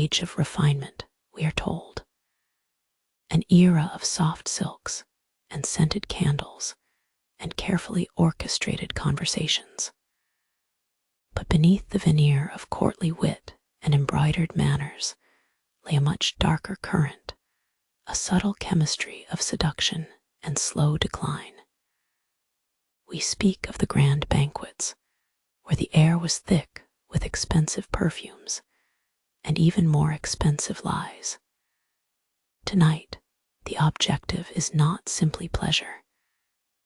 age of refinement, we are told. An era of soft silks and scented candles and carefully orchestrated conversations. But beneath the veneer of courtly wit and embroidered manners lay a much darker current, a subtle chemistry of seduction and slow decline. We speak of the grand banquets, where the air was thick with expensive perfumes and even more expensive lies. Tonight, the objective is not simply pleasure.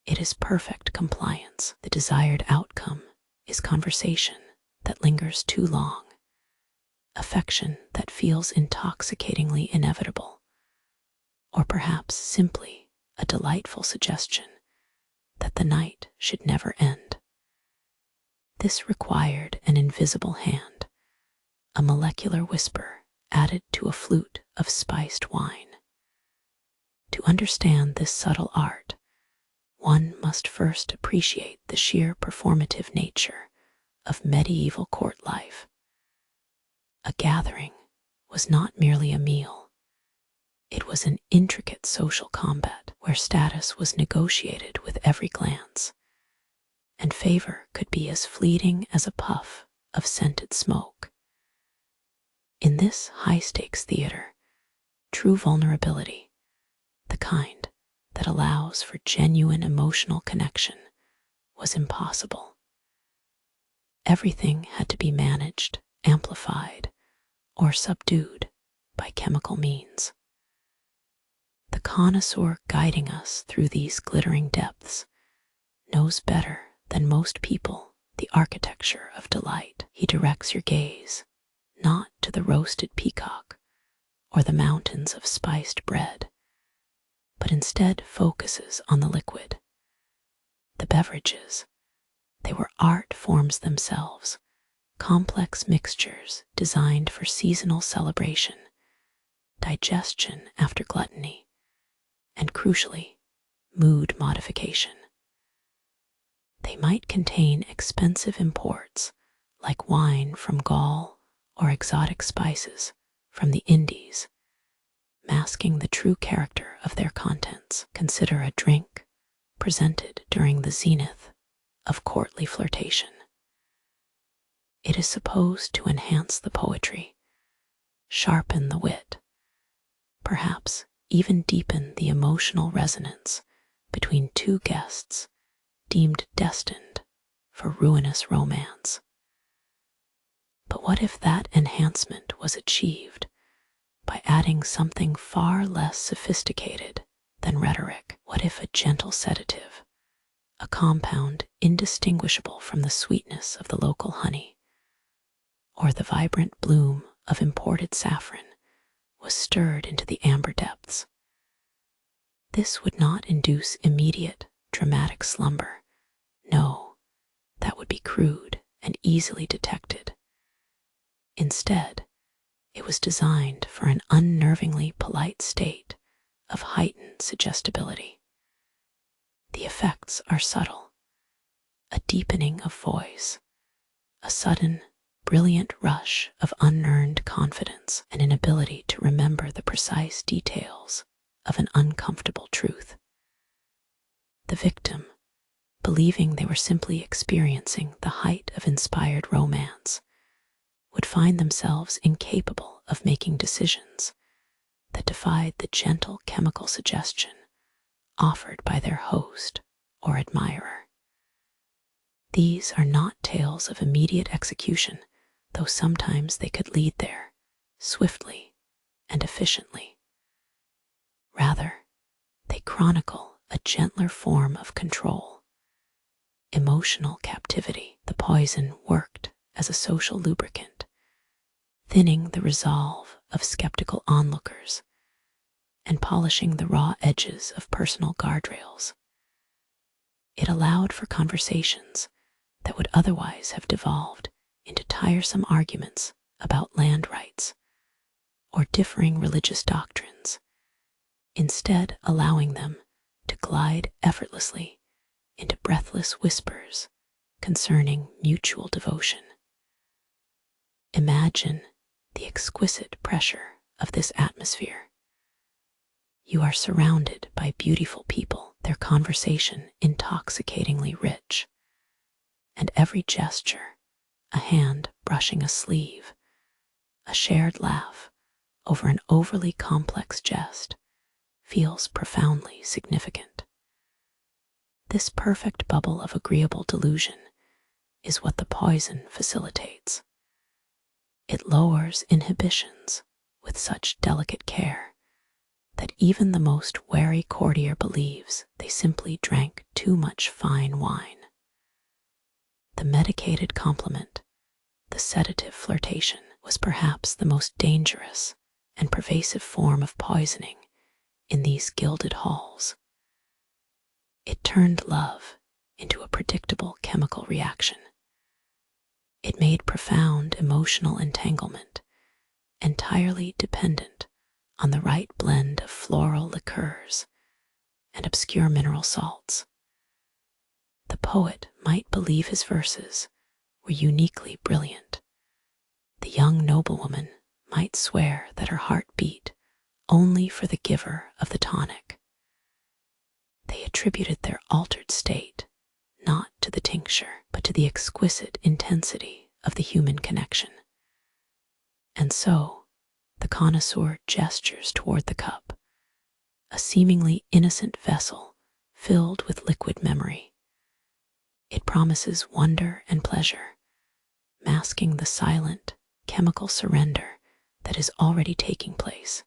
It is perfect compliance. The desired outcome is conversation that lingers too long, affection that feels intoxicatingly inevitable, or perhaps simply a delightful suggestion that the night should never end. This required an invisible hand, a molecular whisper added to a flute of spiced wine. To understand this subtle art, one must first appreciate the sheer performative nature of medieval court life. A gathering was not merely a meal. It was an intricate social combat where status was negotiated with every glance, and favor could be as fleeting as a puff of scented smoke. In this high-stakes theater, true vulnerability, the kind that allows for genuine emotional connection, was impossible. Everything had to be managed, amplified, or subdued by chemical means. The connoisseur guiding us through these glittering depths knows better than most people the architecture of delight. He directs your gaze not to the roasted peacock or the mountains of spiced bread, but instead focuses on the liquid. The beverages, they were art forms themselves, complex mixtures designed for seasonal celebration, digestion after gluttony, and crucially, mood modification. They might contain expensive imports like wine from Gaul or exotic spices from the Indies, masking the true character of their contents. Consider a drink presented during the zenith of courtly flirtation. It is supposed to enhance the poetry, sharpen the wit, perhaps even deepen the emotional resonance between two guests deemed destined for ruinous romance. But what if that enhancement was achieved by adding something far less sophisticated than rhetoric? What if a gentle sedative, a compound indistinguishable from the sweetness of the local honey, or the vibrant bloom of imported saffron, was stirred into the amber depths? This would not induce immediate, dramatic slumber. No, that would be crude and easily detected. Instead, it was designed for an unnervingly polite state of heightened suggestibility. The effects are subtle: a deepening of voice, a sudden, brilliant rush of unearned confidence, and an ability to remember the precise details of an uncomfortable truth. The victim, believing they were simply experiencing the height of inspired romance, would find themselves incapable of making decisions that defied the gentle chemical suggestion offered by their host or admirer. These are not tales of immediate execution, though sometimes they could lead there, swiftly and efficiently. Rather, they chronicle a gentler form of control, emotional captivity. The poison worked as a social lubricant, thinning the resolve of skeptical onlookers and polishing the raw edges of personal guardrails. It allowed for conversations that would otherwise have devolved into tiresome arguments about land rights or differing religious doctrines, instead allowing them to glide effortlessly into breathless whispers concerning mutual devotion. Imagine the exquisite pressure of this atmosphere. You are surrounded by beautiful people, their conversation intoxicatingly rich, and every gesture, a hand brushing a sleeve, a shared laugh over an overly complex jest, feels profoundly significant. This perfect bubble of agreeable delusion is what the poison facilitates. It lowers inhibitions with such delicate care that even the most wary courtier believes they simply drank too much fine wine. The medicated compliment, the sedative flirtation, was perhaps the most dangerous and pervasive form of poisoning in these gilded halls. It turned love into a predictable chemical reaction. It made profound emotional entanglement entirely dependent on the right blend of floral liqueurs and obscure mineral salts. The poet might believe his verses were uniquely brilliant. The young noblewoman might swear that her heart beat only for the giver of the tonic. They attributed their altered state not to the tincture, but to the exquisite intensity of the human connection. And so, the connoisseur gestures toward the cup, a seemingly innocent vessel filled with liquid memory. It promises wonder and pleasure, masking the silent, chemical surrender that is already taking place.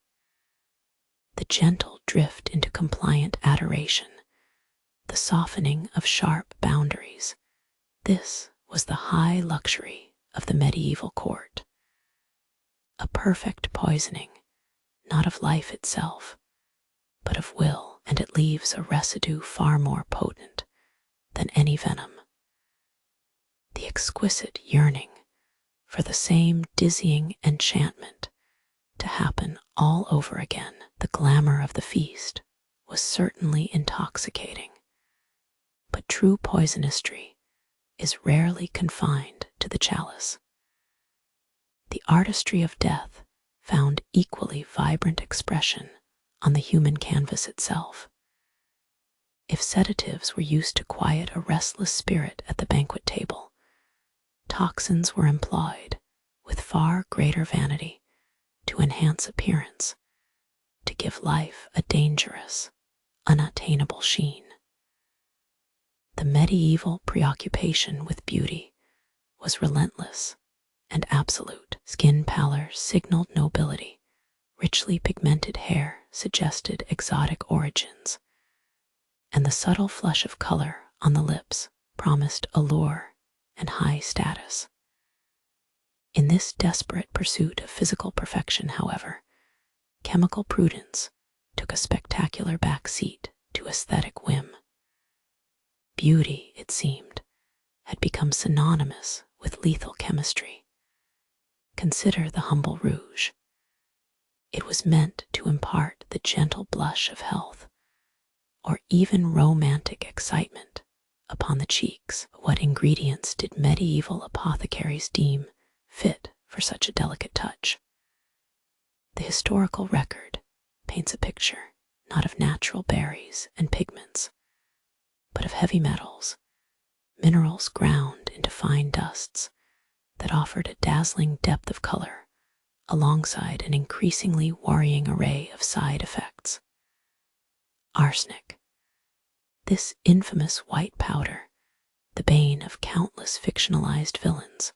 The gentle drift into compliant adoration, the softening of sharp boundaries. This was the high luxury of the medieval court. A perfect poisoning, not of life itself, but of will, and it leaves a residue far more potent than any venom. The exquisite yearning for the same dizzying enchantment to happen all over again. The glamour of the feast was certainly intoxicating, but true poisonistry is rarely confined to the chalice. The artistry of death found equally vibrant expression on the human canvas itself. If sedatives were used to quiet a restless spirit at the banquet table, toxins were employed with far greater vanity to enhance appearance, to give life a dangerous, unattainable sheen. The medieval preoccupation with beauty was relentless and absolute. Skin pallor signaled nobility, richly pigmented hair suggested exotic origins, and the subtle flush of color on the lips promised allure and high status. In this desperate pursuit of physical perfection, however, chemical prudence took a spectacular back seat to aesthetic whim. Beauty, it seemed, had become synonymous with lethal chemistry. Consider the humble rouge. It was meant to impart the gentle blush of health, or even romantic excitement upon the cheeks. What ingredients did medieval apothecaries deem fit for such a delicate touch? The historical record paints a picture not of natural berries and pigments, but of heavy metals, minerals ground into fine dusts that offered a dazzling depth of color alongside an increasingly worrying array of side effects. Arsenic. This infamous white powder, the bane of countless fictionalized villains,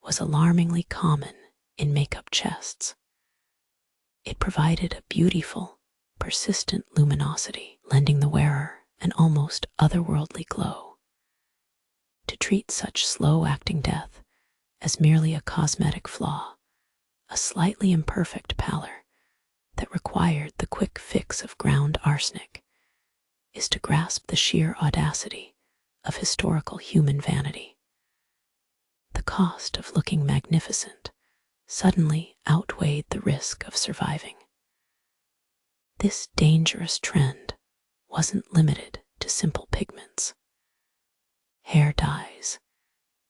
was alarmingly common in makeup chests. It provided a beautiful, persistent luminosity, lending the wearer an almost otherworldly glow. To treat such slow-acting death as merely a cosmetic flaw, a slightly imperfect pallor that required the quick fix of ground arsenic, is to grasp the sheer audacity of historical human vanity. The cost of looking magnificent suddenly outweighed the risk of surviving. This dangerous trend wasn't limited to simple pigments. Hair dyes,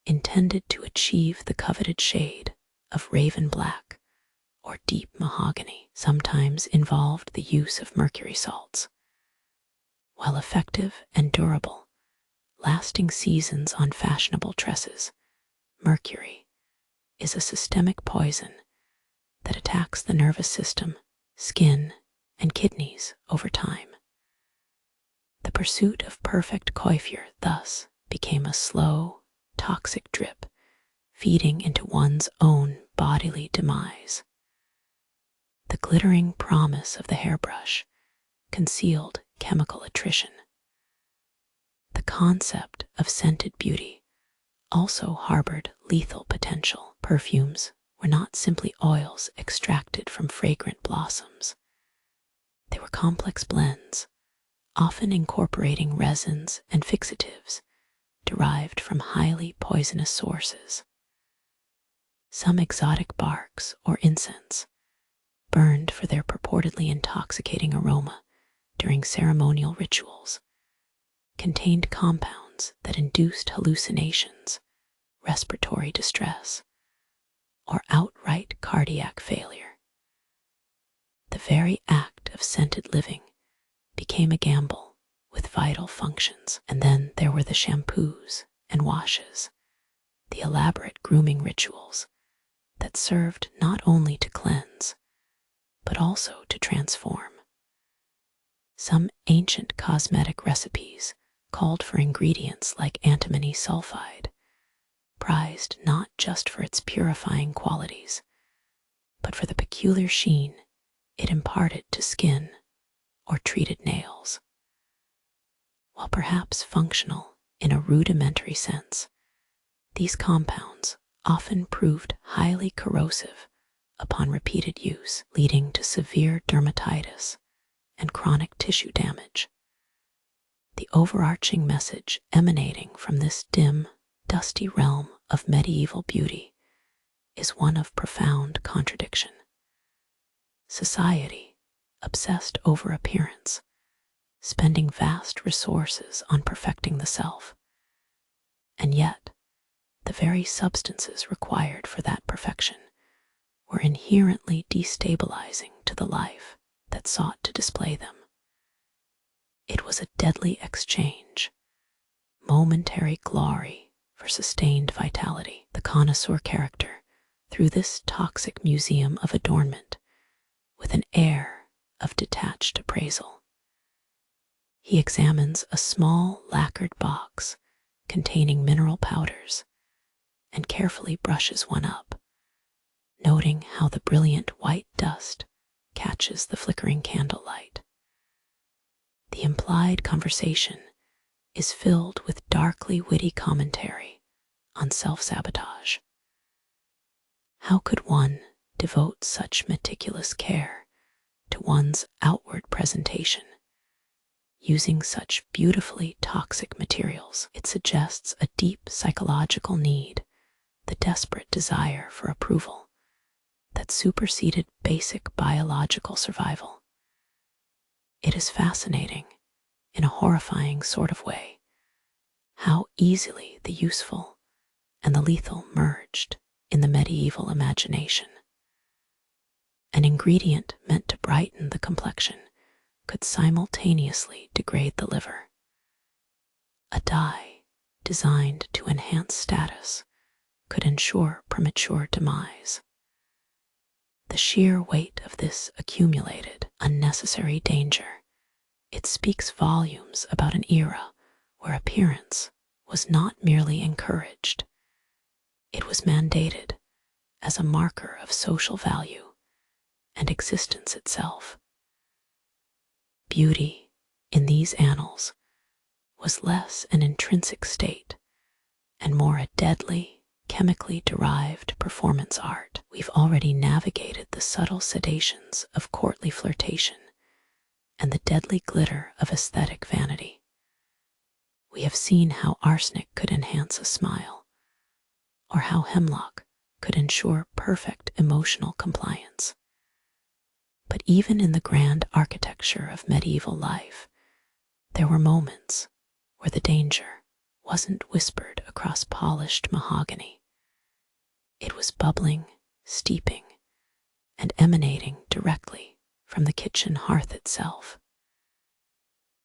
intended to achieve the coveted shade of raven black, or deep mahogany sometimes involved the use of mercury salts. While effective and durable, lasting seasons on fashionable tresses, mercury is a systemic poison that attacks the nervous system, skin, and kidneys over time. The pursuit of perfect coiffure thus became a slow, toxic drip, feeding into one's own bodily demise. The glittering promise of the hairbrush concealed chemical attrition. The concept of scented beauty also harbored lethal potential. Perfumes were not simply oils extracted from fragrant blossoms. They were complex blends, often incorporating resins and fixatives derived from highly poisonous sources. Some exotic barks or incense, burned for their purportedly intoxicating aroma during ceremonial rituals, contained compounds that induced hallucinations, respiratory distress, or outright cardiac failure. The very act of scented living became a gamble with vital functions. And then there were the shampoos and washes, the elaborate grooming rituals that served not only to cleanse, but also to transform. Some ancient cosmetic recipes called for ingredients like antimony sulfide, prized not just for its purifying qualities, but for the peculiar sheen it imparted to skin or treated nails. While perhaps functional in a rudimentary sense, these compounds often proved highly corrosive upon repeated use, leading to severe dermatitis and chronic tissue damage. The overarching message emanating from this dim, dusty realm of medieval beauty is one of profound contradiction. Society, obsessed over appearance, spending vast resources on perfecting the self, and yet the very substances required for that perfection were inherently destabilizing to the life that sought to display them. It was a deadly exchange, momentary glory for sustained vitality. The connoisseur character through this toxic museum of adornment with an air of detached appraisal. He examines a small lacquered box containing mineral powders and carefully brushes one up, noting how the brilliant white dust catches the flickering candlelight. The implied conversation is filled with darkly witty commentary on self-sabotage. How could one devote such meticulous care to one's outward presentation, using such beautifully toxic materials? It suggests a deep psychological need, the desperate desire for approval that superseded basic biological survival. It is fascinating, in a horrifying sort of way, how easily the useful and the lethal merged in the medieval imagination. An ingredient meant to brighten the complexion could simultaneously degrade the liver. A dye designed to enhance status could ensure premature demise. The sheer weight of this accumulated, unnecessary danger, it speaks volumes about an era where appearance was not merely encouraged, it was mandated as a marker of social value and existence itself. Beauty, in these annals, was less an intrinsic state and more a deadly, chemically derived performance art. We've already navigated the subtle sedations of courtly flirtation and the deadly glitter of aesthetic vanity. We have seen how arsenic could enhance a smile, or how hemlock could ensure perfect emotional compliance. But even in the grand architecture of medieval life, there were moments where the danger wasn't whispered across polished mahogany. It was bubbling, steeping, and emanating directly from the kitchen hearth itself.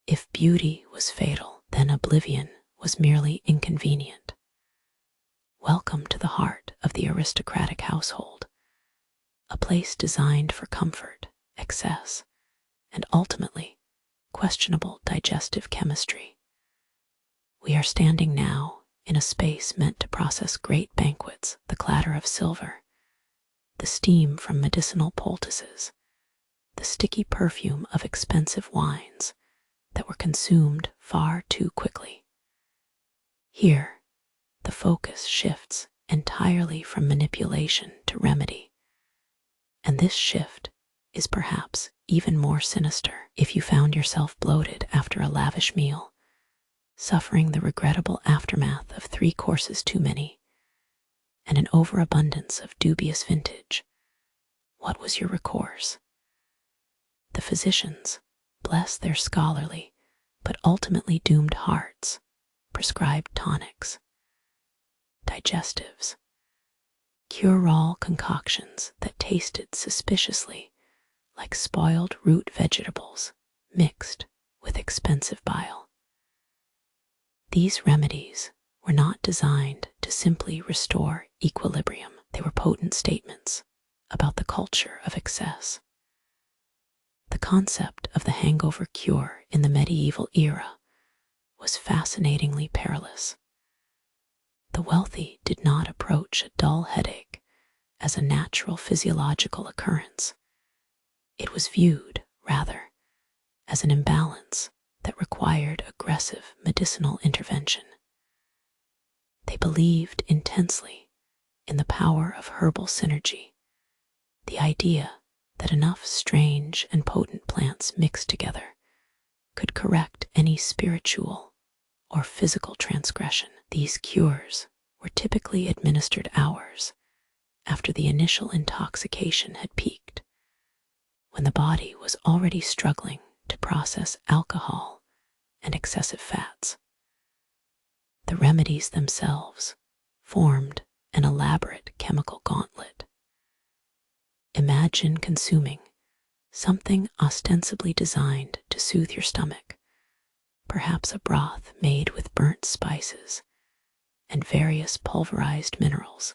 If beauty was fatal, then oblivion was merely inconvenient. Welcome to the heart of the aristocratic household, a place designed for comfort, excess, and ultimately questionable digestive chemistry. We are standing now in a space meant to process great banquets, the clatter of silver, the steam from medicinal poultices, the sticky perfume of expensive wines that were consumed far too quickly. Here, the focus shifts entirely from manipulation to remedy, and this shift is perhaps even more sinister if you found yourself bloated after a lavish meal, suffering the regrettable aftermath of 3 courses too many and an overabundance of dubious vintage. What was your recourse? The physicians, bless their scholarly but ultimately doomed hearts, prescribed tonics, digestives, cure-all concoctions that tasted suspiciously like spoiled root vegetables mixed with expensive bile. These remedies were not designed to simply restore equilibrium. They were potent statements about the culture of excess. The concept of the hangover cure in the medieval era was fascinatingly perilous. The wealthy did not approach a dull headache as a natural physiological occurrence. It was viewed, rather, as an imbalance that required aggressive medicinal intervention. They believed intensely in the power of herbal synergy, the idea that enough strange and potent plants mixed together could correct any spiritual or physical transgression. These cures were typically administered hours after the initial intoxication had peaked, when the body was already struggling to process alcohol and excessive fats. The remedies themselves formed an elaborate chemical gauntlet. Imagine consuming something ostensibly designed to soothe your stomach, perhaps a broth made with burnt spices and various pulverized minerals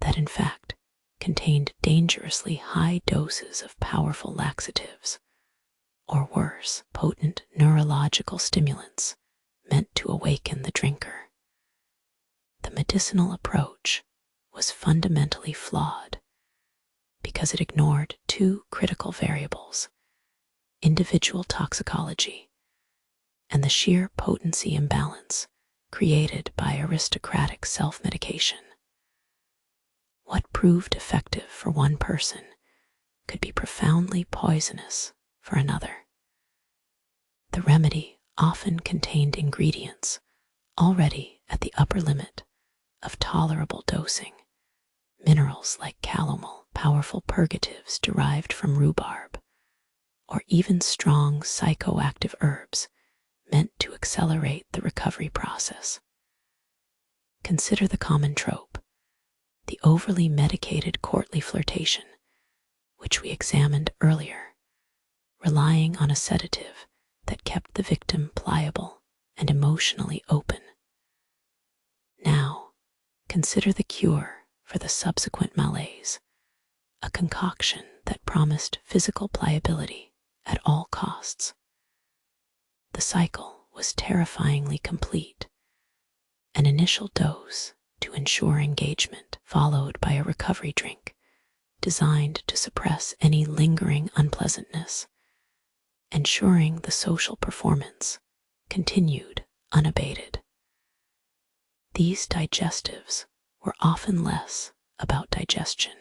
that in fact contained dangerously high doses of powerful laxatives, or worse, potent neurological stimulants meant to awaken the drinker. The medicinal approach was fundamentally flawed because it ignored 2 critical variables: individual toxicology and the sheer potency imbalance created by aristocratic self-medication. What proved effective for one person could be profoundly poisonous for another. The remedy often contained ingredients already at the upper limit of tolerable dosing, minerals like calomel, powerful purgatives derived from rhubarb, or even strong psychoactive herbs meant to accelerate the recovery process. Consider the common trope, the overly medicated courtly flirtation, which we examined earlier, relying on a sedative that kept the victim pliable and emotionally open. Now, consider the cure for the subsequent malaise, a concoction that promised physical pliability at all costs. The cycle was terrifyingly complete: an initial dose to ensure engagement, followed by a recovery drink designed to suppress any lingering unpleasantness, ensuring the social performance continued unabated. These digestives were often less about digestion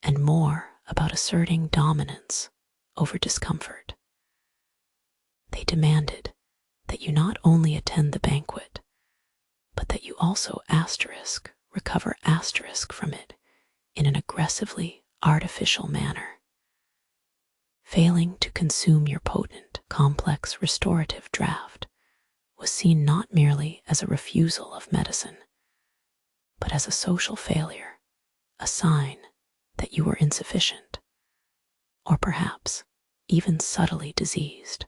and more about asserting dominance over discomfort. They demanded that you not only attend the banquet, but that you also recover from it in an aggressively artificial manner. Failing to consume your potent, complex restorative draft was seen not merely as a refusal of medicine, but as a social failure, a sign that you were insufficient, or perhaps even subtly diseased.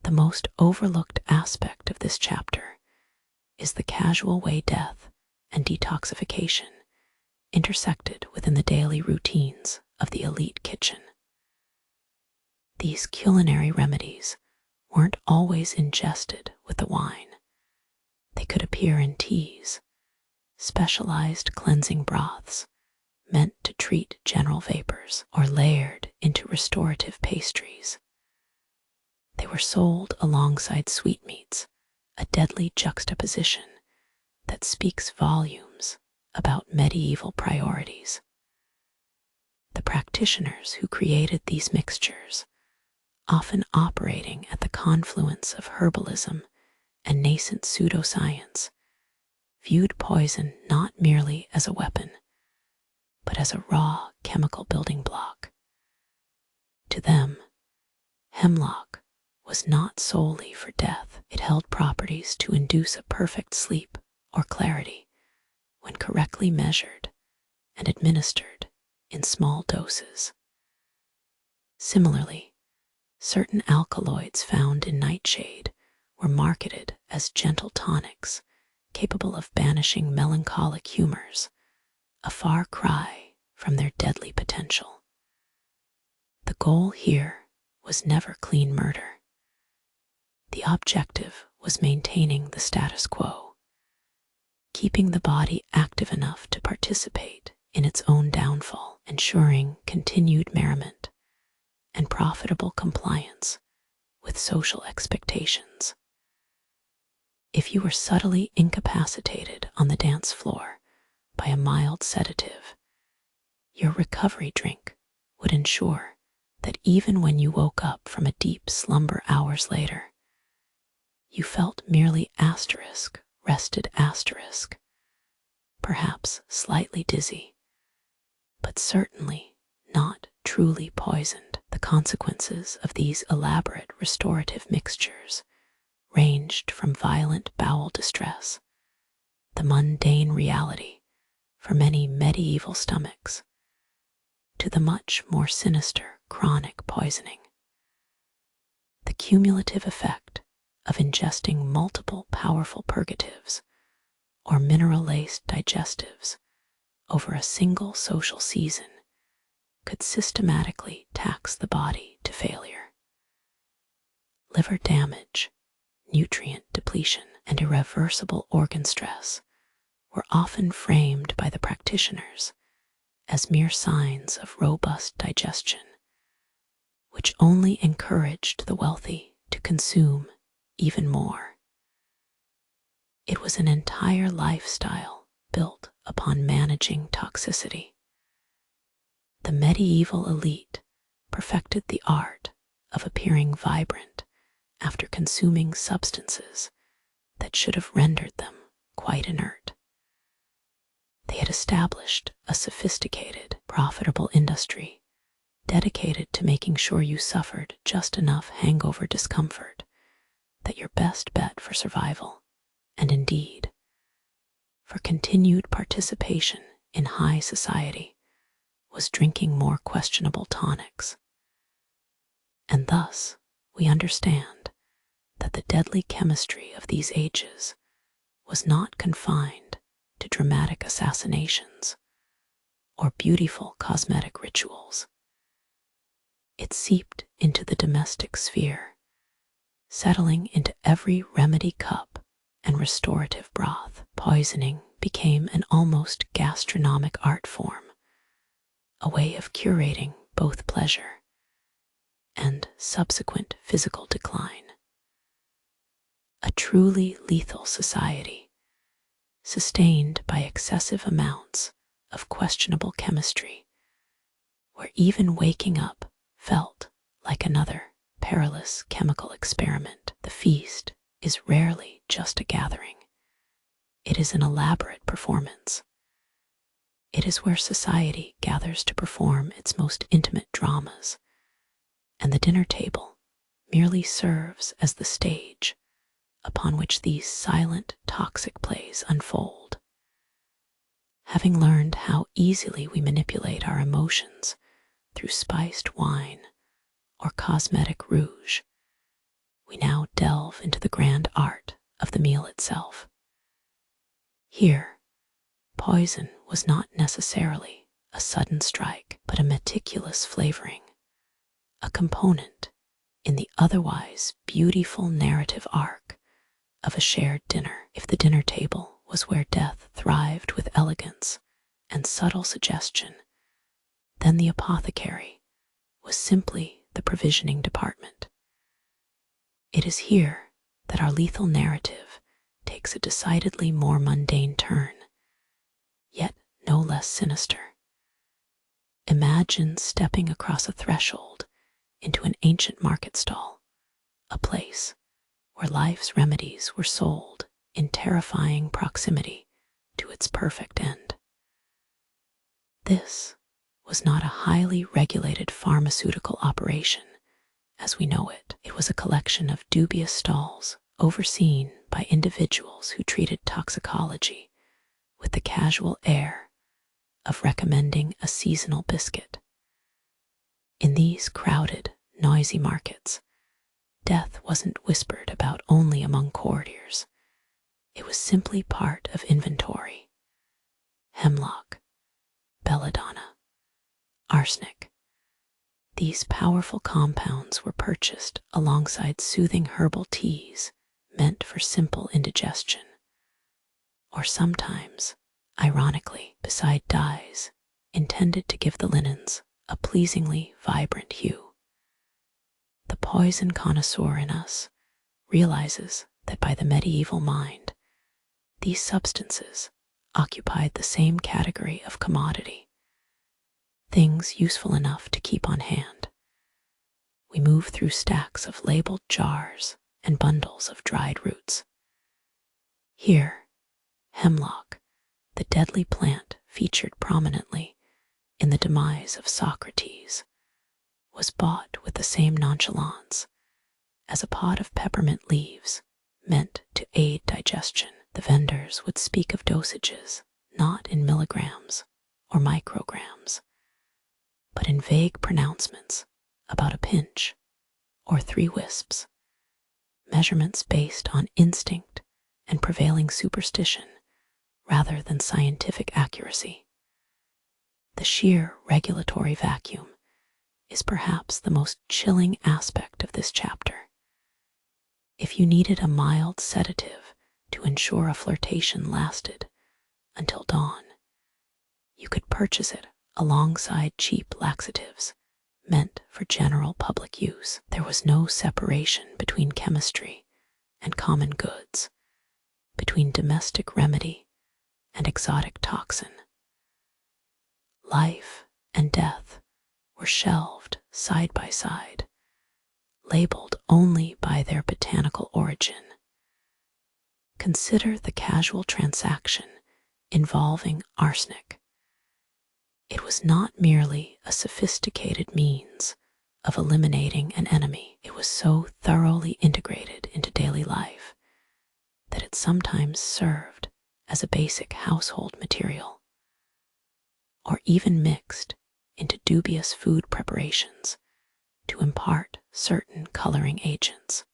The most overlooked aspect of this chapter is the casual way death and detoxification intersected within the daily routines of the elite kitchen. These culinary remedies weren't always ingested with the wine. They could appear in teas, specialized cleansing broths meant to treat general vapors, or layered into restorative pastries. They were sold alongside sweetmeats, a deadly juxtaposition that speaks volumes about medieval priorities. The practitioners who created these mixtures, often operating at the confluence of herbalism and nascent pseudoscience, viewed poison not merely as a weapon, but as a raw chemical building block. To them, hemlock was not solely for death. It held properties to induce a perfect sleep or clarity when correctly measured and administered in small doses. Similarly, certain alkaloids found in nightshade were marketed as gentle tonics capable of banishing melancholic humors, a far cry from their deadly potential. The goal here was never clean murder. The objective was maintaining the status quo, keeping the body active enough to participate in its own downfall, ensuring continued merriment and profitable compliance with social expectations. If you were subtly incapacitated on the dance floor by a mild sedative, your recovery drink would ensure that even when you woke up from a deep slumber hours later, you felt merely rested, perhaps slightly dizzy, but certainly not truly poisoned. The consequences of these elaborate restorative mixtures ranged from violent bowel distress, the mundane reality for many medieval stomachs, to the much more sinister chronic poisoning. The cumulative effect of ingesting multiple powerful purgatives or mineral-laced digestives over a single social season could systematically tax the body to failure. Liver damage, nutrient depletion, and irreversible organ stress were often framed by the practitioners as mere signs of robust digestion, which only encouraged the wealthy to consume even more. It was an entire lifestyle built upon managing toxicity. The medieval elite perfected the art of appearing vibrant after consuming substances that should have rendered them quite inert. They had established a sophisticated, profitable industry dedicated to making sure you suffered just enough hangover discomfort that your best bet for survival, and indeed, for continued participation in high society, was drinking more questionable tonics. And thus, we understand that the deadly chemistry of these ages was not confined to dramatic assassinations or beautiful cosmetic rituals. It seeped into the domestic sphere, settling into every remedy cup and restorative broth. Poisoning became an almost gastronomic art form, a way of curating both pleasure and subsequent physical decline. A truly lethal society, sustained by excessive amounts of questionable chemistry, where even waking up felt like another perilous chemical experiment. The feast is rarely just a gathering. It is an elaborate performance. It is where society gathers to perform its most intimate dramas, and the dinner table merely serves as the stage upon which these silent, toxic plays unfold. Having learned how easily we manipulate our emotions through spiced wine or cosmetic rouge, we now delve into the grand art of the meal itself. Here, poison was not necessarily a sudden strike, but a meticulous flavoring, a component in the otherwise beautiful narrative arc of a shared dinner. If the dinner table was where death thrived with elegance and subtle suggestion, then the apothecary was simply the provisioning department. It is here that our lethal narrative takes a decidedly more mundane turn, yet no less sinister. Imagine stepping across a threshold into an ancient market stall, a place where life's remedies were sold in terrifying proximity to its perfect end. This was not a highly regulated pharmaceutical operation as we know it. It was a collection of dubious stalls overseen by individuals who treated toxicology with the casual air of recommending a seasonal biscuit. In these crowded, noisy markets, death wasn't whispered about only among courtiers. It was simply part of inventory. Hemlock, belladonna, arsenic. These powerful compounds were purchased alongside soothing herbal teas meant for simple indigestion, or sometimes, ironically, beside dyes intended to give the linens a pleasingly vibrant hue. The poison connoisseur in us realizes that by the medieval mind, these substances occupied the same category of commodity, things useful enough to keep on hand. We move through stacks of labeled jars and bundles of dried roots. Here, hemlock, the deadly plant featured prominently in the demise of Socrates, was bought with the same nonchalance as a pod of peppermint leaves meant to aid digestion. The vendors would speak of dosages not in milligrams or micrograms, but in vague pronouncements about a pinch or 3 wisps, measurements based on instinct and prevailing superstition rather than scientific accuracy. The sheer regulatory vacuum is perhaps the most chilling aspect of this chapter. If you needed a mild sedative to ensure a flirtation lasted until dawn, you could purchase it alongside cheap laxatives meant for general public use. There was no separation between chemistry and common goods, between domestic remedy and exotic toxin. Life and death were shelved side by side, labeled only by their botanical origin. Consider the casual transaction involving arsenic. It was not merely a sophisticated means of eliminating an enemy. It was so thoroughly integrated into daily life that it sometimes served as a basic household material, or even mixed into dubious food preparations to impart certain coloring agents.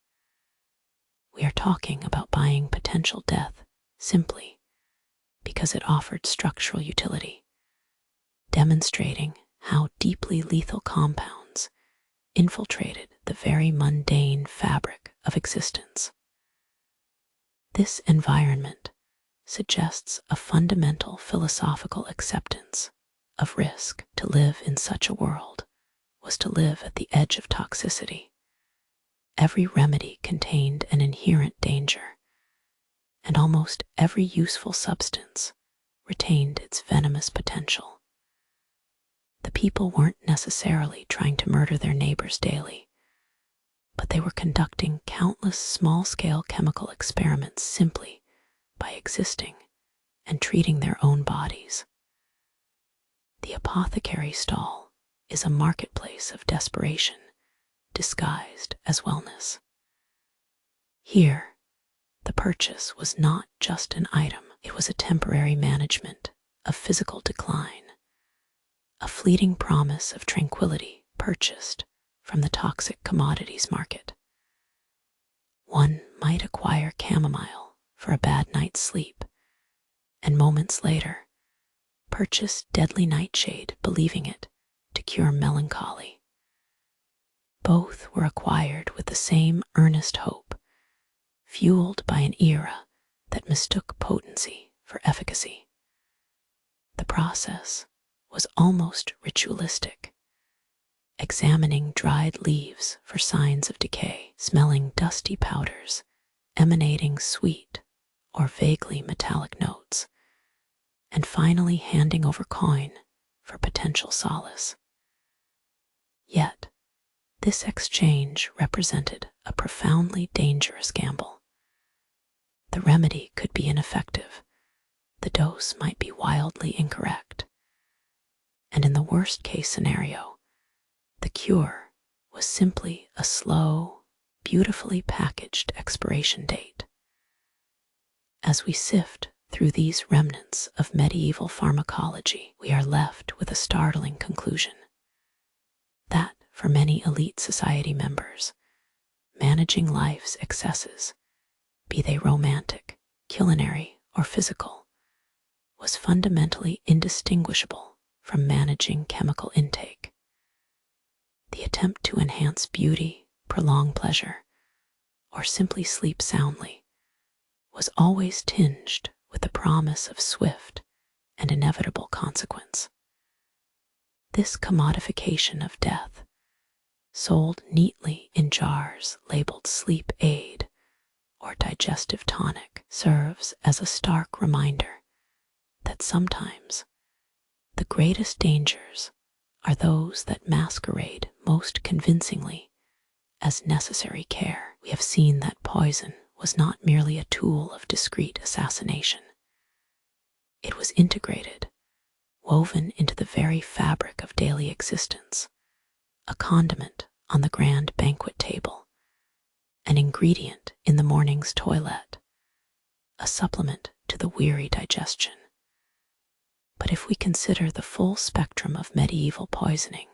We are talking about buying potential death simply because it offered structural utility, demonstrating how deeply lethal compounds infiltrated the very mundane fabric of existence. This environment suggests a fundamental philosophical acceptance of risk. To live in such a world was to live at the edge of toxicity. Every remedy contained an inherent danger, and almost every useful substance retained its venomous potential. The people weren't necessarily trying to murder their neighbors daily, but they were conducting countless small-scale chemical experiments simply by existing and treating their own bodies. The apothecary stall is a marketplace of desperation disguised as wellness. Here, the purchase was not just an item, it was a temporary management of physical decline, a fleeting promise of tranquility purchased from the toxic commodities market. One might acquire chamomile for a bad night's sleep, and moments later, purchase deadly nightshade believing it to cure melancholy. Both were acquired with the same earnest hope, fueled by an era that mistook potency for efficacy. The process was almost ritualistic, examining dried leaves for signs of decay, smelling dusty powders emanating sweet or vaguely metallic notes, and finally handing over coin for potential solace. Yet, this exchange represented a profoundly dangerous gamble. The remedy could be ineffective, the dose might be wildly incorrect, and in the worst-case scenario, the cure was simply a slow, beautifully packaged expiration date. As we sift through these remnants of medieval pharmacology, we are left with a startling conclusion. That, for many elite society members, managing life's excesses, be they romantic, culinary, or physical, was fundamentally indistinguishable from managing chemical intake. The attempt to enhance beauty, prolong pleasure, or simply sleep soundly was always tinged with the promise of swift and inevitable consequence. This commodification of death, sold neatly in jars labeled sleep aid or digestive tonic, serves as a stark reminder that sometimes the greatest dangers are those that masquerade most convincingly as necessary care. We have seen that poison was not merely a tool of discreet assassination. It was integrated, woven into the very fabric of daily existence, a condiment on the grand banquet table, an ingredient in the morning's toilet, a supplement to the weary digestion. But if we consider the full spectrum of medieval poisoning,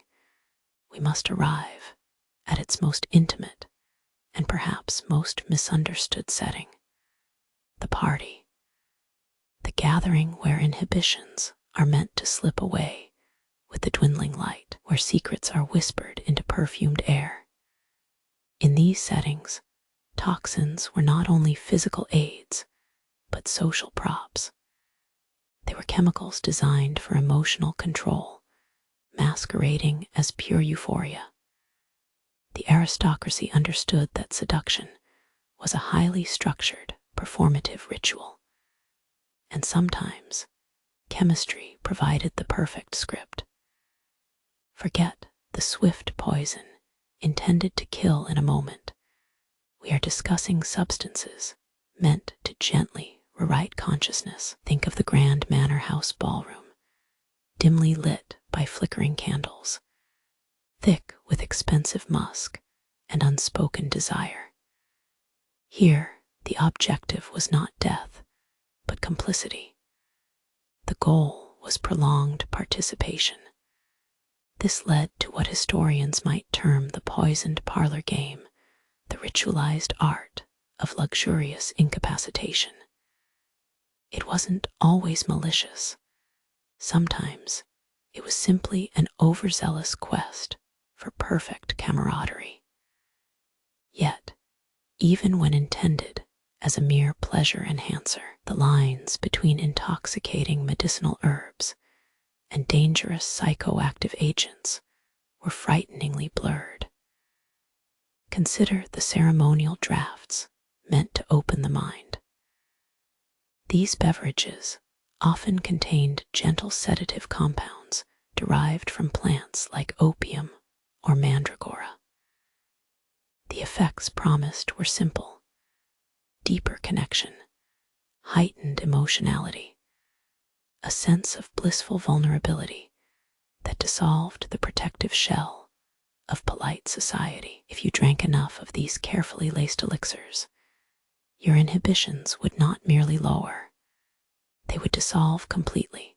we must arrive at its most intimate and perhaps most misunderstood setting, the party, the gathering where inhibitions are meant to slip away with the dwindling light, where secrets are whispered into perfumed air. In these settings, toxins were not only physical aids, but social props. They were chemicals designed for emotional control, masquerading as pure euphoria. The aristocracy understood that seduction was a highly structured, performative ritual, and sometimes chemistry provided the perfect script. Forget the swift poison intended to kill in a moment. We are discussing substances meant to gently rewrite consciousness. Think of the grand manor house ballroom, dimly lit by flickering candles, thick with expensive musk and unspoken desire. Here, the objective was not death, but complicity. The goal was prolonged participation. This led to what historians might term the poisoned parlor game, the ritualized art of luxurious incapacitation. It wasn't always malicious. Sometimes it was simply an overzealous quest for perfect camaraderie. Yet, even when intended as a mere pleasure enhancer, the lines between intoxicating medicinal herbs and dangerous psychoactive agents were frighteningly blurred. Consider the ceremonial draughts meant to open the mind. These beverages often contained gentle sedative compounds derived from plants like opium or mandragora. The effects promised were simple: deeper connection, heightened emotionality, a sense of blissful vulnerability that dissolved the protective shell of polite society. If you drank enough of these carefully laced elixirs, your inhibitions would not merely lower, they would dissolve completely,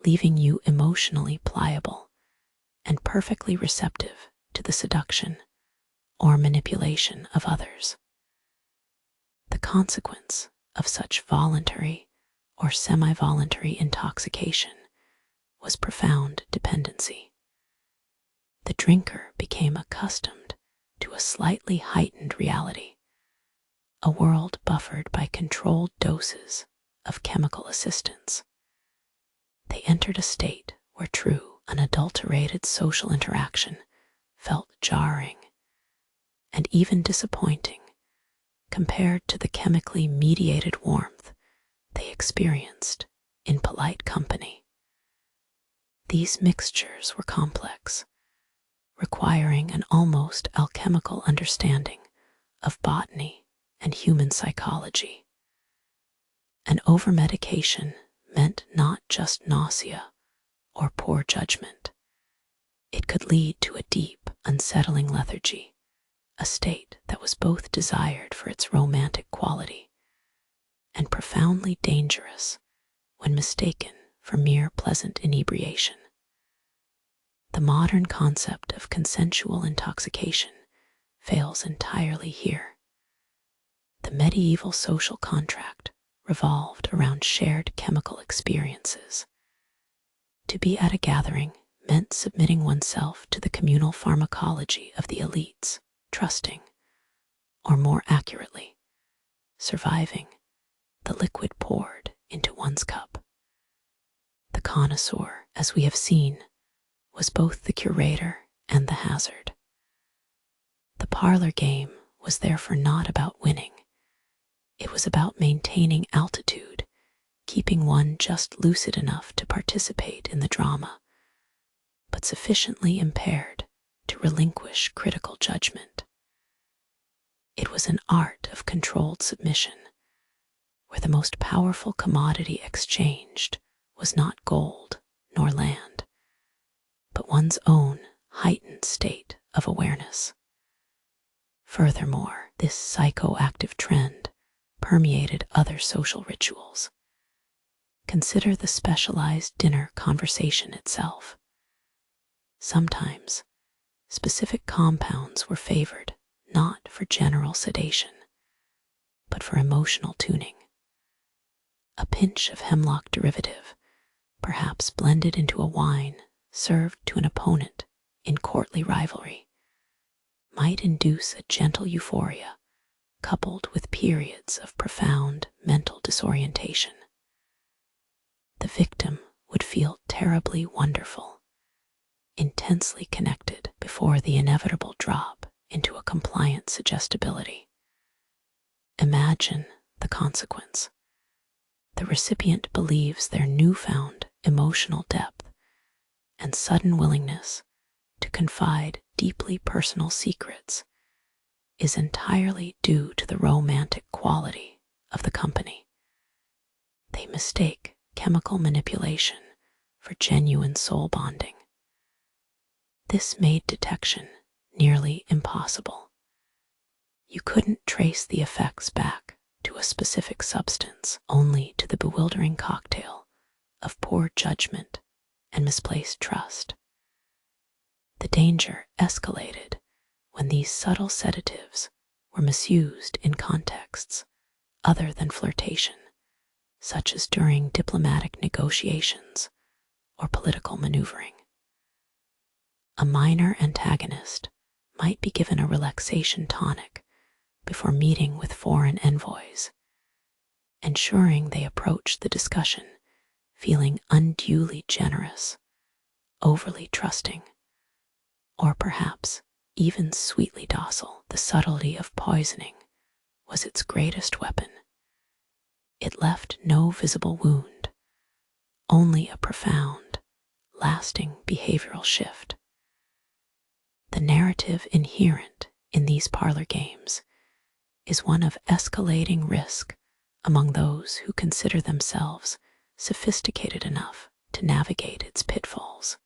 leaving you emotionally pliable and perfectly receptive to the seduction or manipulation of others. The consequence of such voluntary or semi-voluntary intoxication was profound dependency. The drinker became accustomed to a slightly heightened reality, a world buffered by controlled doses of chemical assistance. They entered a state where true, unadulterated social interaction felt jarring and even disappointing compared to the chemically mediated warmth they experienced in polite company. These mixtures were complex, requiring an almost alchemical understanding of botany and human psychology. An overmedication meant not just nausea or poor judgment. It could lead to a deep, unsettling lethargy, a state that was both desired for its romantic quality and profoundly dangerous when mistaken for mere pleasant inebriation. The modern concept of consensual intoxication fails entirely here. The medieval social contract revolved around shared chemical experiences. To be at a gathering meant submitting oneself to the communal pharmacology of the elites, trusting, or more accurately, surviving the liquid poured into one's cup. The connoisseur, as we have seen, was both the curator and the hazard. The parlor game was therefore not about winning. It was about maintaining altitude, keeping one just lucid enough to participate in the drama, but sufficiently impaired to relinquish critical judgment. It was an art of controlled submission, where the most powerful commodity exchanged was not gold nor land, but one's own heightened state of awareness. Furthermore, this psychoactive trend permeated other social rituals. Consider the specialized dinner conversation itself. Sometimes, specific compounds were favored not for general sedation, but for emotional tuning. A pinch of hemlock derivative, perhaps blended into a wine served to an opponent in courtly rivalry, might induce a gentle euphoria coupled with periods of profound mental disorientation. The victim would feel terribly wonderful, intensely connected before the inevitable drop into a compliant suggestibility. Imagine the consequence. The recipient believes their newfound emotional depth and sudden willingness to confide deeply personal secrets is entirely due to the romantic quality of the company. They mistake chemical manipulation for genuine soul bonding. This made detection nearly impossible. You couldn't trace the effects back to a specific substance, only to the bewildering cocktail of poor judgment and misplaced trust. The danger escalated when these subtle sedatives were misused in contexts other than flirtation, such as during diplomatic negotiations or political maneuvering. A minor antagonist might be given a relaxation tonic before meeting with foreign envoys, ensuring they approach the discussion feeling unduly generous, overly trusting, or perhaps even sweetly docile. The subtlety of poisoning was its greatest weapon. It left no visible wound, only a profound, lasting behavioral shift. The narrative inherent in these parlor games is one of escalating risk among those who consider themselves sophisticated enough to navigate its pitfalls.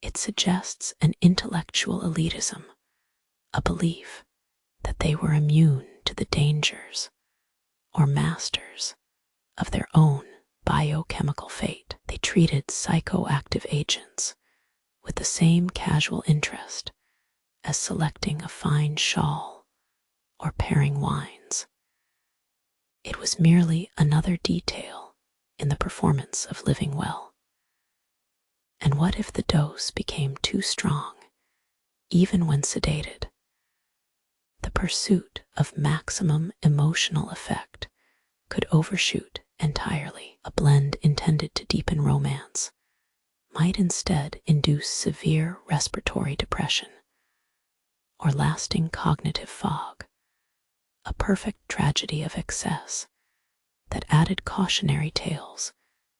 It suggests an intellectual elitism, a belief that they were immune to the dangers or masters of their own biochemical fate. They treated psychoactive agents with the same casual interest as selecting a fine shawl or pairing wines. It was merely another detail in the performance of living well. And what if the dose became too strong, even when sedated? The pursuit of maximum emotional effect could overshoot entirely. A blend intended to deepen romance might instead induce severe respiratory depression or lasting cognitive fog, a perfect tragedy of excess that added cautionary tales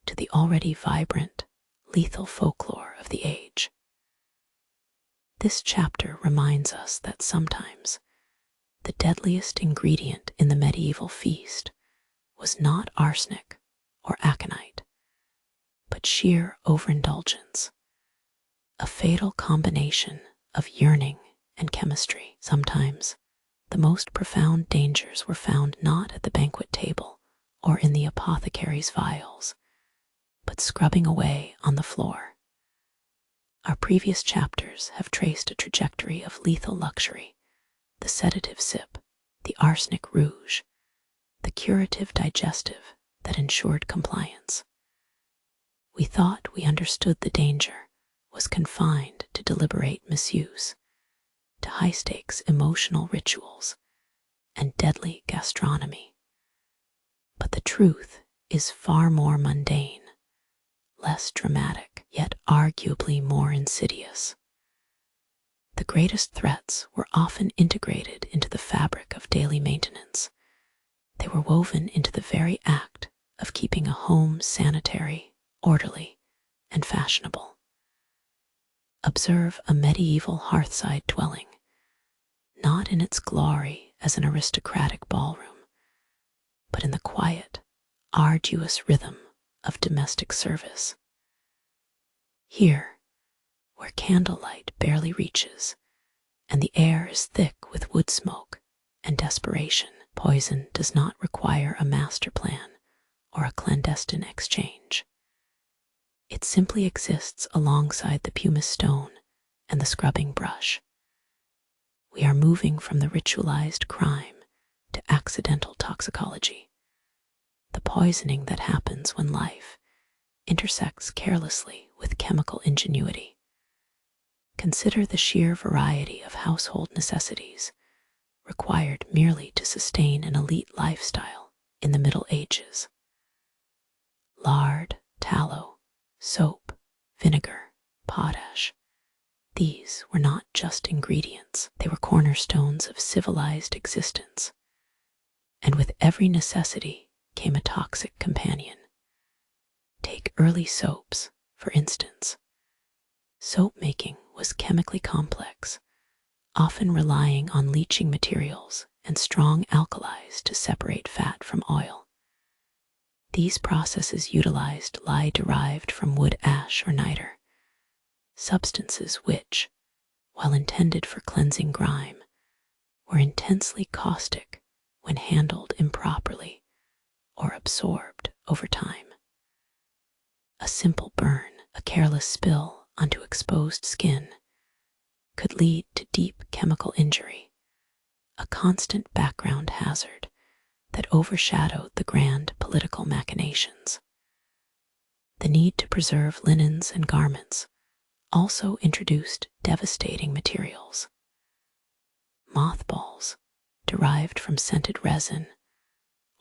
to the already vibrant, lethal folklore of the age. This chapter reminds us that sometimes the deadliest ingredient in the medieval feast was not arsenic or aconite, but sheer overindulgence, a fatal combination of yearning and chemistry. Sometimes the most profound dangers were found not at the banquet table or in the apothecary's vials, but scrubbing away on the floor. Our previous chapters have traced a trajectory of lethal luxury: the sedative sip, the arsenic rouge, the curative digestive that ensured compliance. We thought we understood the danger was confined to deliberate misuse, to high-stakes emotional rituals, and deadly gastronomy. But the truth is far more mundane, less dramatic, yet arguably more insidious. The greatest threats were often integrated into the fabric of daily maintenance. They were woven into the very act of keeping a home sanitary, orderly, and fashionable. Observe a medieval hearthside dwelling, not in its glory as an aristocratic ballroom, but in the quiet, arduous rhythm of domestic service. Here, where candlelight barely reaches, and the air is thick with wood smoke and desperation, poison does not require a master plan or a clandestine exchange. It simply exists alongside the pumice stone and the scrubbing brush. We are moving from the ritualized crime to accidental toxicology, the poisoning that happens when life intersects carelessly with chemical ingenuity. Consider the sheer variety of household necessities required merely to sustain an elite lifestyle in the Middle Ages. Lard, tallow, soap, vinegar, potash. These were not just ingredients, they were cornerstones of civilized existence. And with every necessity came a toxic companion. Take early soaps, for instance. Soap making was chemically complex, often relying on leaching materials and strong alkalis to separate fat from oil. These processes utilized lye derived from wood ash or niter, substances which, while intended for cleansing grime, were intensely caustic when handled improperly or absorbed over time. A simple burn, a careless spill onto exposed skin, could lead to deep chemical injury, a constant background hazard that overshadowed the grand political machinations. The need to preserve linens and garments also introduced devastating materials. Mothballs, derived from scented resin,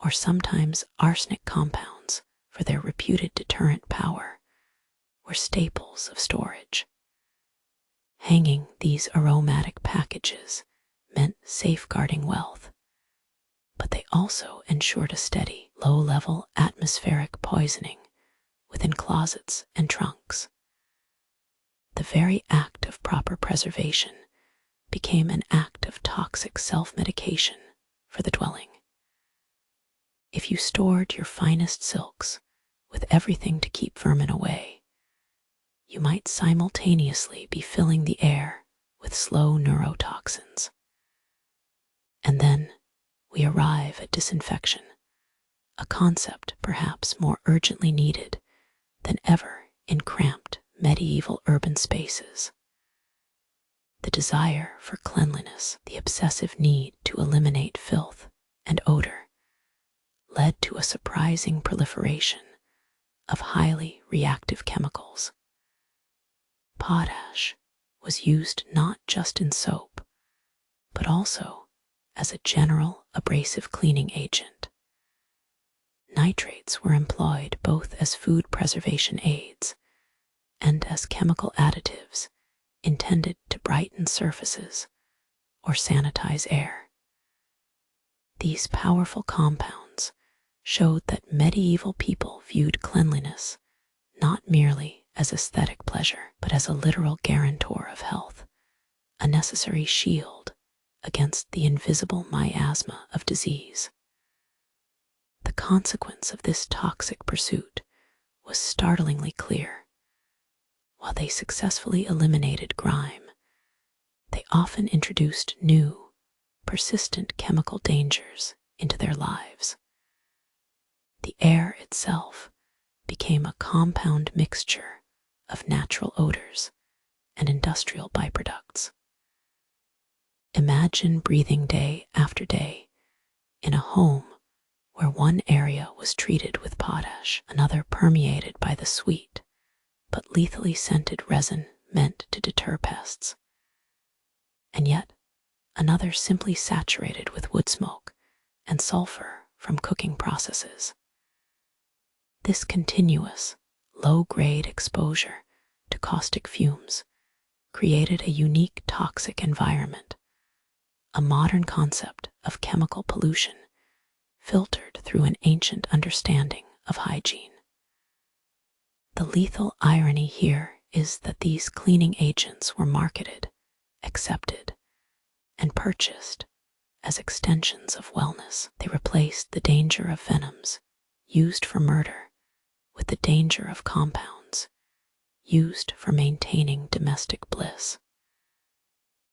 or sometimes arsenic compounds for their reputed deterrent power, were staples of storage. Hanging these aromatic packages meant safeguarding wealth, but they also ensured a steady, low-level atmospheric poisoning within closets and trunks. The very act of proper preservation became an act of toxic self-medication for the dwelling. If you stored your finest silks with everything to keep vermin away, you might simultaneously be filling the air with slow neurotoxins. And then we arrive at disinfection, a concept perhaps more urgently needed than ever in cramped medieval urban spaces. The desire for cleanliness, the obsessive need to eliminate filth and odor, led to a surprising proliferation of highly reactive chemicals. Potash was used not just in soap, but also as a general abrasive cleaning agent. Nitrates were employed both as food preservation aids and as chemical additives intended to brighten surfaces or sanitize air. These powerful compounds showed that medieval people viewed cleanliness not merely as aesthetic pleasure, but as a literal guarantor of health, a necessary shield against the invisible miasma of disease. The consequence of this toxic pursuit was startlingly clear. While they successfully eliminated grime, they often introduced new, persistent chemical dangers into their lives. The air itself became a compound mixture of natural odors and industrial byproducts. Imagine breathing day after day in a home where one area was treated with potash, another permeated by the sweet but lethally scented resin meant to deter pests, and yet another simply saturated with wood smoke and sulfur from cooking processes. This continuous, low-grade exposure to caustic fumes created a unique toxic environment, a modern concept of chemical pollution filtered through an ancient understanding of hygiene. The lethal irony here is that these cleaning agents were marketed, accepted, and purchased as extensions of wellness. They replaced the danger of venoms used for murder with the danger of compounds used for maintaining domestic bliss.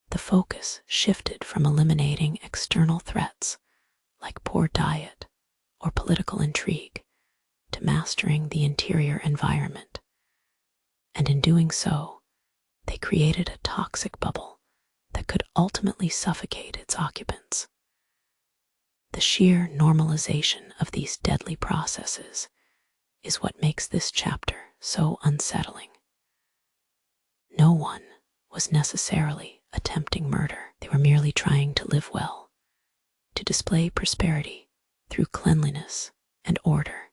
The focus shifted from eliminating external threats like poor diet or political intrigue to mastering the interior environment, and in doing so, they created a toxic bubble that could ultimately suffocate its occupants. The sheer normalization of these deadly processes is what makes this chapter so unsettling. No one was necessarily attempting murder. They were merely trying to live well, to display prosperity through cleanliness and order.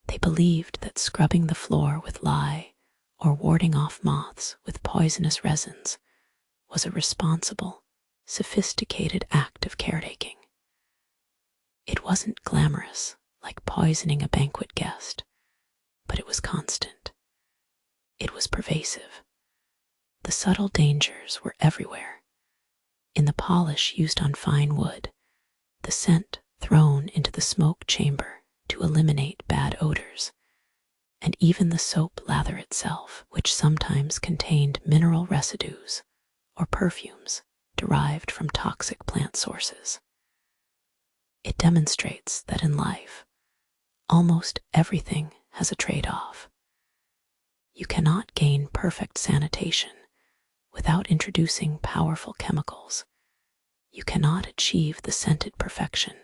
They believed that scrubbing the floor with lye or warding off moths with poisonous resins was a responsible, sophisticated act of caretaking. It wasn't glamorous like poisoning a banquet guest, but it was constant. It was pervasive. The subtle dangers were everywhere. In the polish used on fine wood, the scent thrown into the smoke chamber to eliminate bad odors, and even the soap lather itself, which sometimes contained mineral residues or perfumes derived from toxic plant sources. It demonstrates that in life, almost everything has a trade-off. You cannot gain perfect sanitation without introducing powerful chemicals. You cannot achieve the scented perfection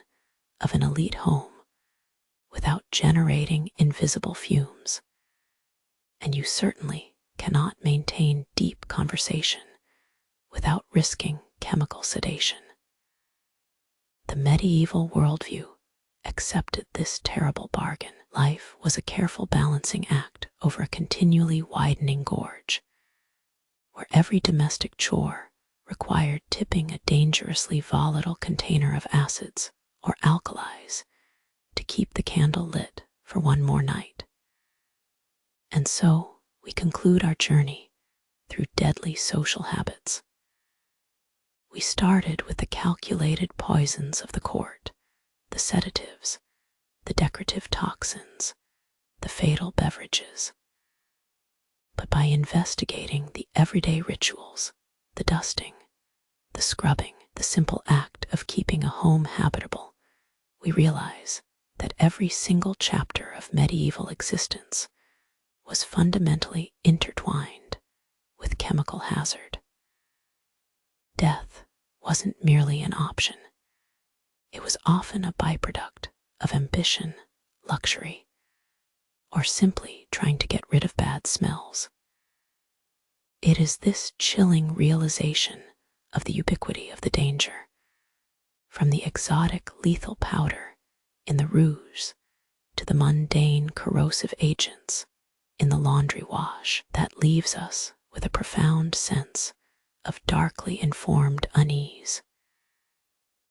of an elite home without generating invisible fumes. And you certainly cannot maintain deep conversation without risking chemical sedation. The medieval worldview accepted this terrible bargain. Life was a careful balancing act over a continually widening gorge, where every domestic chore required tipping a dangerously volatile container of acids or alkalis to keep the candle lit for one more night. And so we conclude our journey through deadly social habits. We started with the calculated poisons of the court, the sedatives, the decorative toxins, the fatal beverages. But by investigating the everyday rituals, the dusting, the scrubbing, the simple act of keeping a home habitable, we realize that every single chapter of medieval existence was fundamentally intertwined with chemical hazard. Death wasn't merely an option. It was often a byproduct of ambition, luxury, or simply trying to get rid of bad smells. It is this chilling realization of the ubiquity of the danger, from the exotic lethal powder in the rouge to the mundane corrosive agents in the laundry wash, that leaves us with a profound sense of darkly informed unease.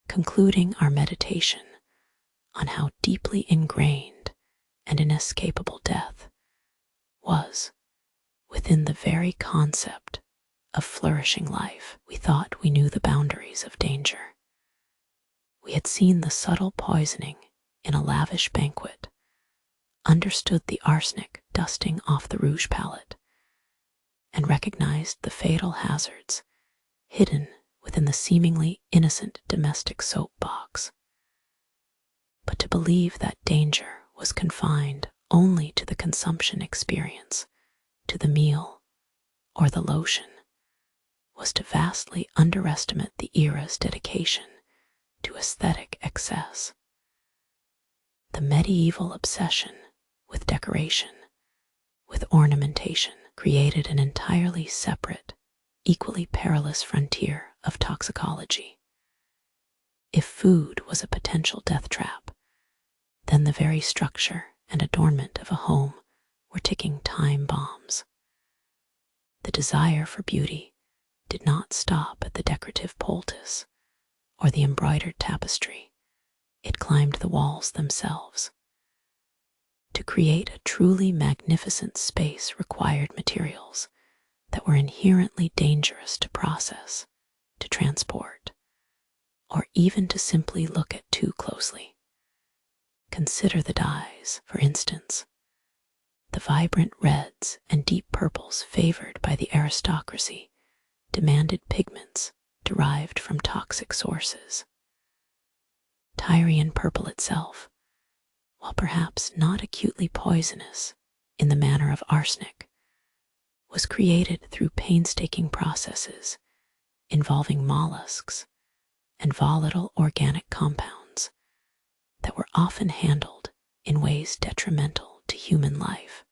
Concluding our meditation on how deeply ingrained and inescapable death was within the very concept of flourishing life, we thought we knew the boundaries of danger. We had seen the subtle poisoning in a lavish banquet, understood the arsenic dusting off the rouge palette, and recognized the fatal hazards hidden within the seemingly innocent domestic soap box. But to believe that danger was confined only to the consumption experience, to the meal, or the lotion, was to vastly underestimate the era's dedication to aesthetic excess. The medieval obsession with decoration, with ornamentation, created an entirely separate, equally perilous frontier of toxicology. If food was a potential death trap, then the very structure and adornment of a home were ticking time bombs. The desire for beauty did not stop at the decorative poultice or the embroidered tapestry. It climbed the walls themselves. To create a truly magnificent space required materials that were inherently dangerous to process, to transport, or even to simply look at too closely. Consider the dyes, for instance. The vibrant reds and deep purples favored by the aristocracy demanded pigments derived from toxic sources. Tyrian purple itself, while perhaps not acutely poisonous in the manner of arsenic, was created through painstaking processes involving mollusks and volatile organic compounds that were often handled in ways detrimental to human life.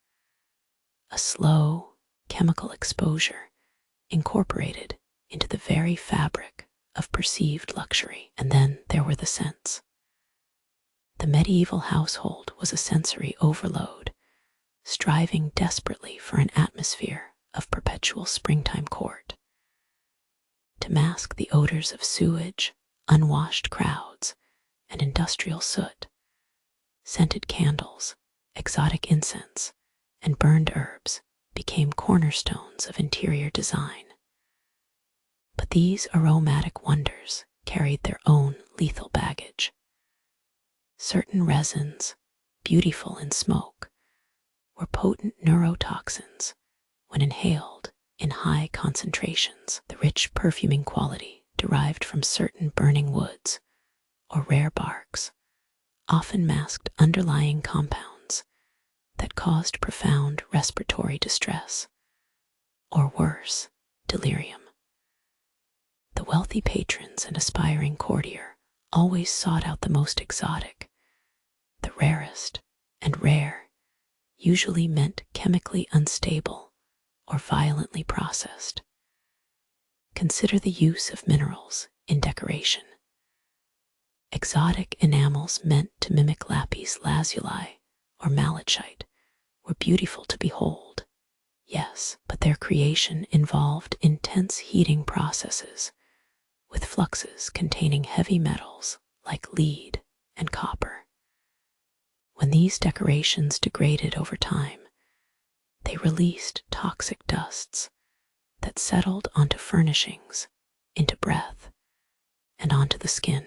A slow chemical exposure incorporated into the very fabric of perceived luxury. And then there were the scents. The medieval household was a sensory overload, striving desperately for an atmosphere of perpetual springtime court. To mask the odors of sewage, unwashed crowds, and industrial soot, scented candles, exotic incense, and burned herbs became cornerstones of interior design. But these aromatic wonders carried their own lethal baggage. Certain resins, beautiful in smoke, were potent neurotoxins when inhaled in high concentrations. The rich perfuming quality derived from certain burning woods or rare barks often masked underlying compounds that caused profound respiratory distress, or worse, delirium. The wealthy patrons and aspiring courtier always sought out the most exotic. The rarest, and rare usually meant chemically unstable or violently processed. Consider the use of minerals in decoration. Exotic enamels meant to mimic lapis lazuli or malachite were beautiful to behold, yes, but their creation involved intense heating processes with fluxes containing heavy metals like lead and copper. When these decorations degraded over time, they released toxic dusts that settled onto furnishings, into breath, and onto the skin.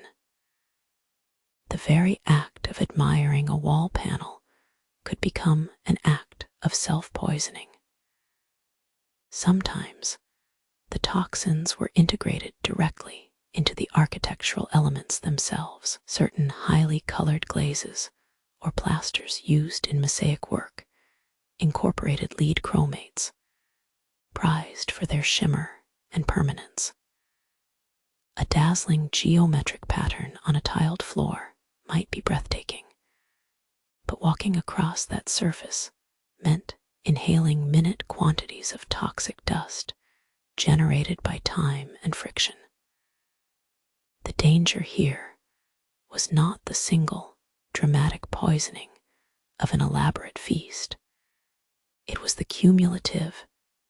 The very act of admiring a wall panel could become an act of self-poisoning. Sometimes, the toxins were integrated directly into the architectural elements themselves. Certain highly colored glazes or plasters used in mosaic work incorporated lead chromates, prized for their shimmer and permanence. A dazzling geometric pattern on a tiled floor might be breathtaking, but walking across that surface meant inhaling minute quantities of toxic dust generated by time and friction. The danger here was not the single, dramatic poisoning of an elaborate feast. It was the cumulative,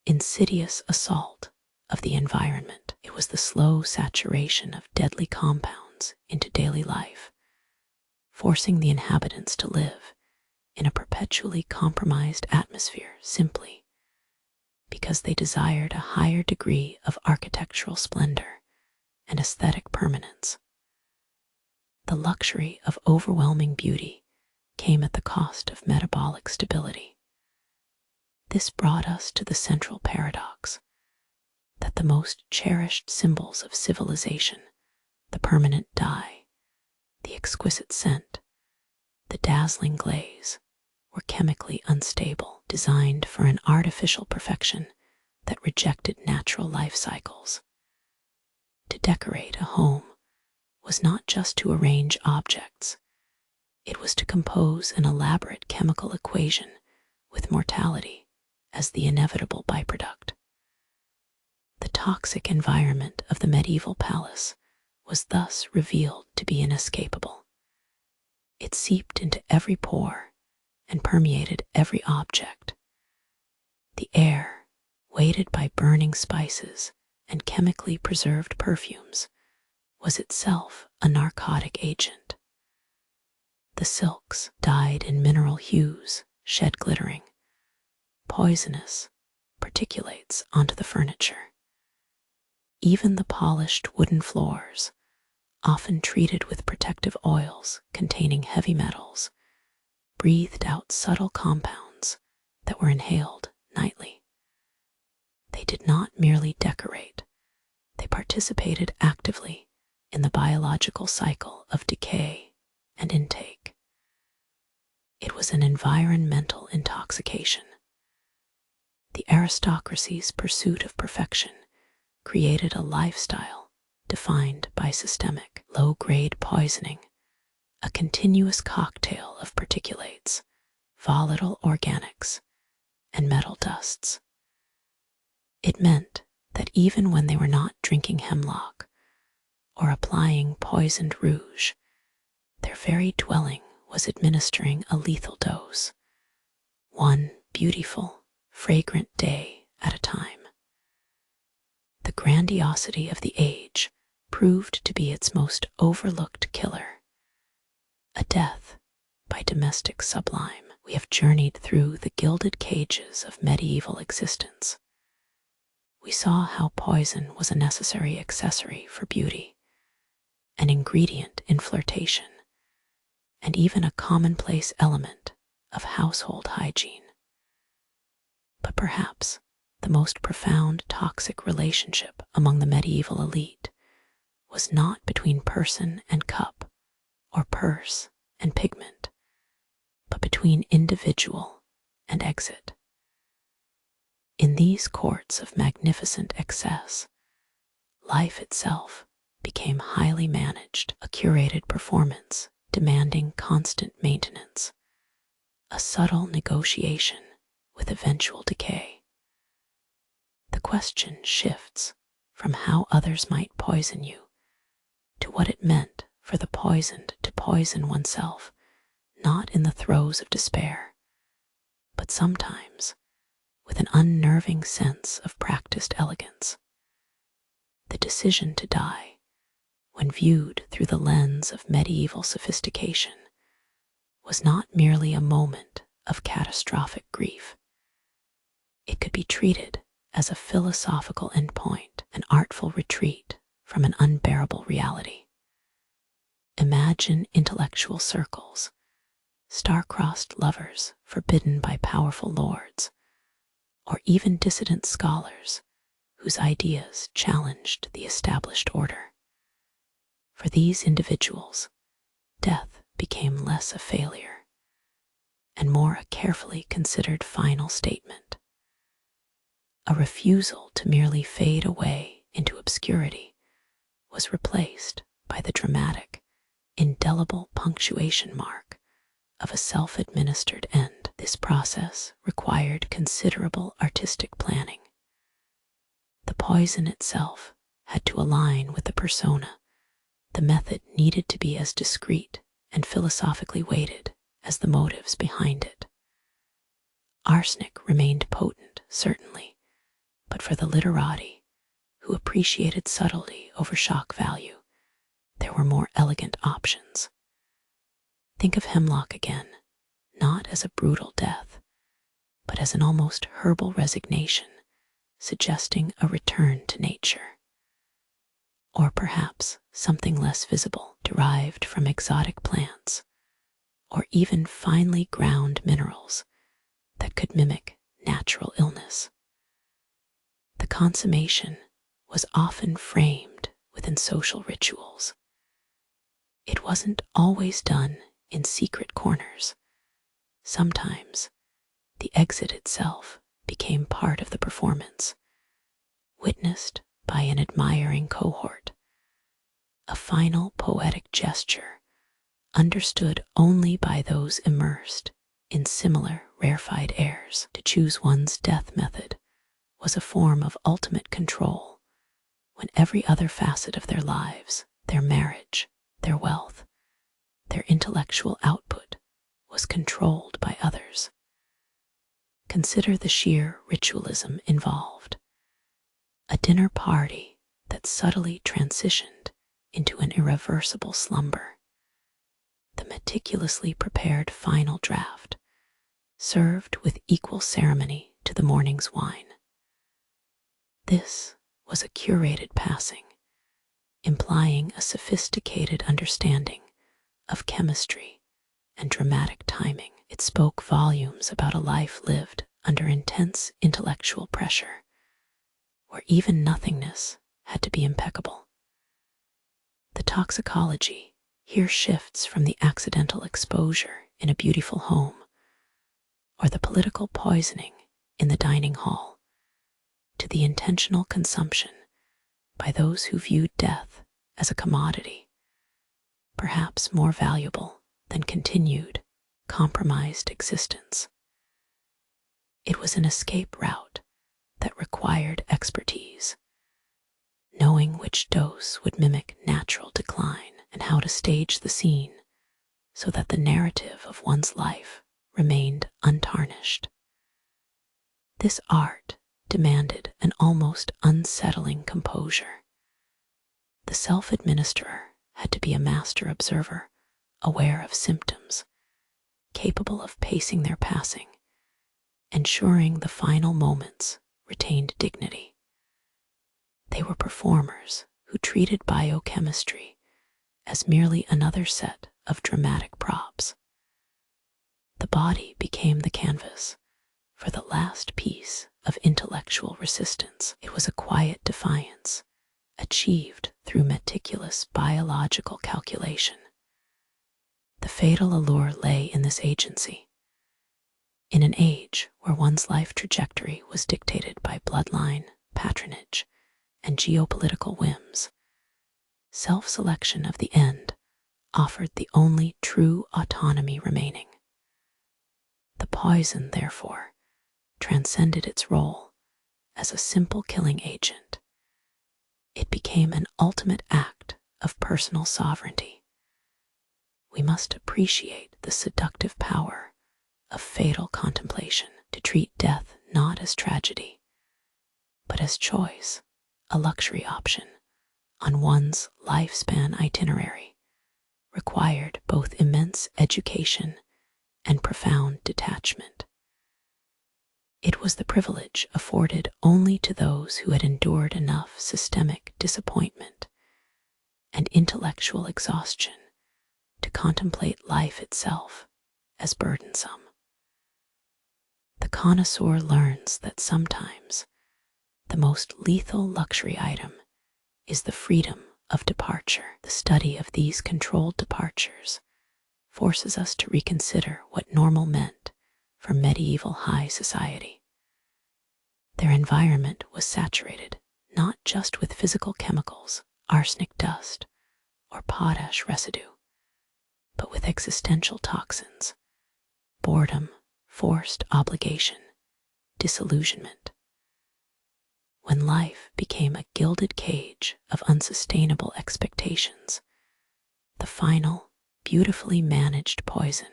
insidious assault of the environment. It was the slow saturation of deadly compounds into daily life, forcing the inhabitants to live in a perpetually compromised atmosphere simply because they desired a higher degree of architectural splendor and aesthetic permanence. The luxury of overwhelming beauty came at the cost of metabolic stability. This brought us to the central paradox that the most cherished symbols of civilization, the permanent dye, the exquisite scent, the dazzling glaze, were chemically unstable, designed for an artificial perfection that rejected natural life cycles. To decorate a home was not just to arrange objects, it was to compose an elaborate chemical equation with mortality as the inevitable byproduct. The toxic environment of the medieval palace was thus revealed to be inescapable. It seeped into every pore and permeated every object. The air, weighted by burning spices and chemically preserved perfumes, was itself a narcotic agent. The silks, dyed in mineral hues, shed glittering, poisonous particulates onto the furniture. Even the polished wooden floors, often treated with protective oils containing heavy metals, breathed out subtle compounds that were inhaled nightly. They did not merely decorate, they participated actively in the biological cycle of decay and intake. It was an environmental intoxication. The aristocracy's pursuit of perfection created a lifestyle defined by systemic, low-grade poisoning, a continuous cocktail of particulates, volatile organics, and metal dusts. It meant that even when they were not drinking hemlock or applying poisoned rouge, their very dwelling was administering a lethal dose, one beautiful, fragrant day at a time. The grandiosity of the age proved to be its most overlooked killer. A death by domestic sublime. We have journeyed through the gilded cages of medieval existence. We saw how poison was a necessary accessory for beauty, an ingredient in flirtation, and even a commonplace element of household hygiene. But perhaps the most profound toxic relationship among the medieval elite was not between person and cup, or purse and pigment, but between individual and exit. In these courts of magnificent excess, life itself became highly managed, a curated performance demanding constant maintenance, a subtle negotiation with eventual decay. The question shifts from how others might poison you to what it meant for the poisoned to poison oneself, not in the throes of despair, but sometimes with an unnerving sense of practiced elegance. The decision to die, when viewed through the lens of medieval sophistication, was not merely a moment of catastrophic grief. It could be treated as a philosophical endpoint, an artful retreat from an unbearable reality. Imagine intellectual circles, star-crossed lovers forbidden by powerful lords, or even dissident scholars whose ideas challenged the established order. For these individuals, death became less a failure and more a carefully considered final statement. A refusal to merely fade away into obscurity was replaced by the dramatic, indelible punctuation mark of a self-administered end. This process required considerable artistic planning. The poison itself had to align with the persona. The method needed to be as discreet and philosophically weighted as the motives behind it. Arsenic remained potent, certainly, but for the literati, who appreciated subtlety over shock value, there were more elegant options. Think of hemlock again, not as a brutal death, but as an almost herbal resignation, suggesting a return to nature. Or perhaps something less visible, derived from exotic plants, or even finely ground minerals that could mimic natural illness. The consummation was often framed within social rituals. It wasn't always done in secret corners. Sometimes the exit itself became part of the performance, witnessed by an admiring cohort, a final poetic gesture understood only by those immersed in similar rarefied airs. To choose one's death method was a form of ultimate control when every other facet of their lives, their marriage, their wealth, their intellectual output was controlled by others. Consider the sheer ritualism involved. A dinner party that subtly transitioned into an irreversible slumber. The meticulously prepared final draft, served with equal ceremony to the morning's wine. This was a curated passing, implying a sophisticated understanding of chemistry and dramatic timing. It spoke volumes about a life lived under intense intellectual pressure, where even nothingness had to be impeccable. The toxicology here shifts from the accidental exposure in a beautiful home, or the political poisoning in the dining hall, to the intentional consumption by those who viewed death as a commodity, perhaps more valuable than continued, compromised existence. It was an escape route that required expertise, knowing which dose would mimic natural decline and how to stage the scene so that the narrative of one's life remained untarnished. This art demanded an almost unsettling composure. The self-administerer had to be a master observer, aware of symptoms, capable of pacing their passing, ensuring the final moments retained dignity. They were performers who treated biochemistry as merely another set of dramatic props. The body became the canvas for the last piece of intellectual resistance. It was a quiet defiance, achieved through meticulous biological calculation. The fatal allure lay in this agency. In an age where one's life trajectory was dictated by bloodline, patronage, and geopolitical whims, self-selection of the end offered the only true autonomy remaining. The poison, therefore, transcended its role as a simple killing agent. It became an ultimate act of personal sovereignty. We must appreciate the seductive power of fatal contemplation, to treat death not as tragedy, but as choice, a luxury option on one's lifespan itinerary, required both immense education and profound detachment. It was the privilege afforded only to those who had endured enough systemic disappointment and intellectual exhaustion to contemplate life itself as burdensome. The connoisseur learns that sometimes the most lethal luxury item is the freedom of departure. The study of these controlled departures forces us to reconsider what normal meant for medieval high society. Their environment was saturated not just with physical chemicals, arsenic dust, or potash residue, but with existential toxins, boredom, forced obligation, disillusionment. When life became a gilded cage of unsustainable expectations, the final, beautifully managed poison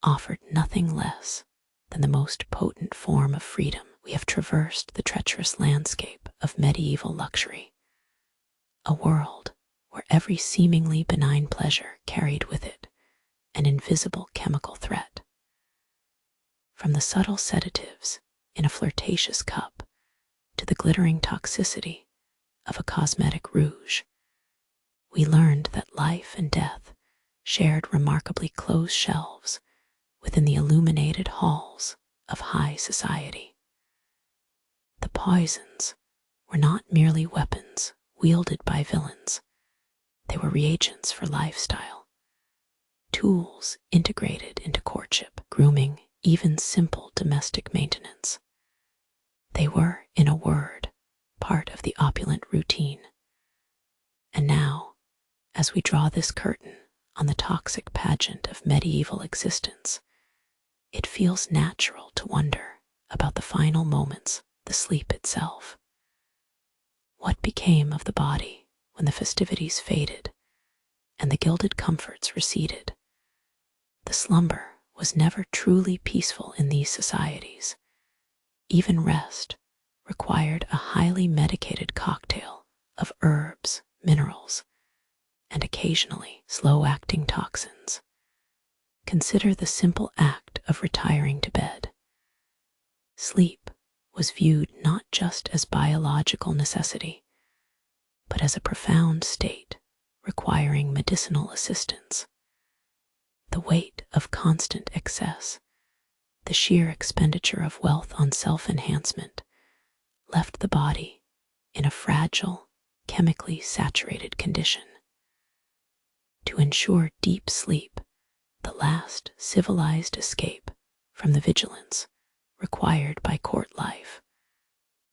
offered nothing less than the most potent form of freedom. We have traversed the treacherous landscape of medieval luxury, a world where every seemingly benign pleasure carried with it an invisible chemical threat. From the subtle sedatives in a flirtatious cup to the glittering toxicity of a cosmetic rouge, we learned that life and death shared remarkably close shelves within the illuminated halls of high society. The poisons were not merely weapons wielded by villains. They were reagents for lifestyle, tools integrated into courtship, grooming, even simple domestic maintenance. They were, in a word, part of the opulent routine. And now, as we draw this curtain on the toxic pageant of medieval existence, it feels natural to wonder about the final moments, the sleep itself. What became of the body when the festivities faded and the gilded comforts receded? The slumber was never truly peaceful in these societies. Even rest required a highly medicated cocktail of herbs, minerals, and occasionally slow-acting toxins. Consider the simple act of retiring to bed. Sleep was viewed not just as biological necessity, but as a profound state requiring medicinal assistance. The weight of constant excess, the sheer expenditure of wealth on self-enhancement, left the body in a fragile, chemically saturated condition. To ensure deep sleep, the last civilized escape from the vigilance required by court life,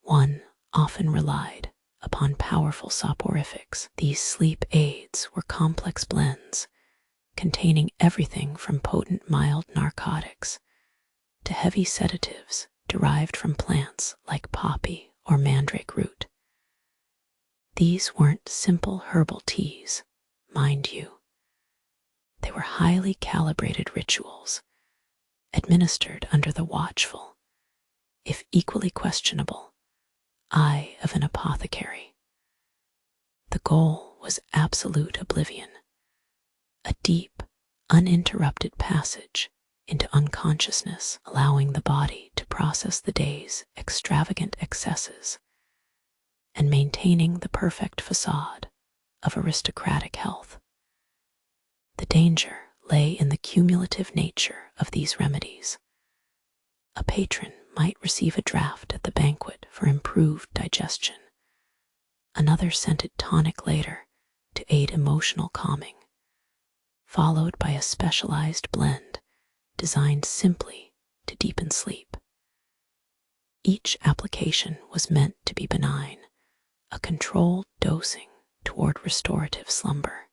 one often relied upon powerful soporifics. These sleep aids were complex blends containing everything from potent mild narcotics to heavy sedatives derived from plants like poppy or mandrake root. These weren't simple herbal teas, mind you. They were highly calibrated rituals, administered under the watchful, if equally questionable, eye of an apothecary. The goal was absolute oblivion, a deep, uninterrupted passage into unconsciousness, allowing the body to process the day's extravagant excesses and maintaining the perfect facade of aristocratic health. The danger lay in the cumulative nature of these remedies. A patron might receive a draught at the banquet for improved digestion, another scented tonic later to aid emotional calming, followed by a specialized blend designed simply to deepen sleep. Each application was meant to be benign, a controlled dosing toward restorative slumber.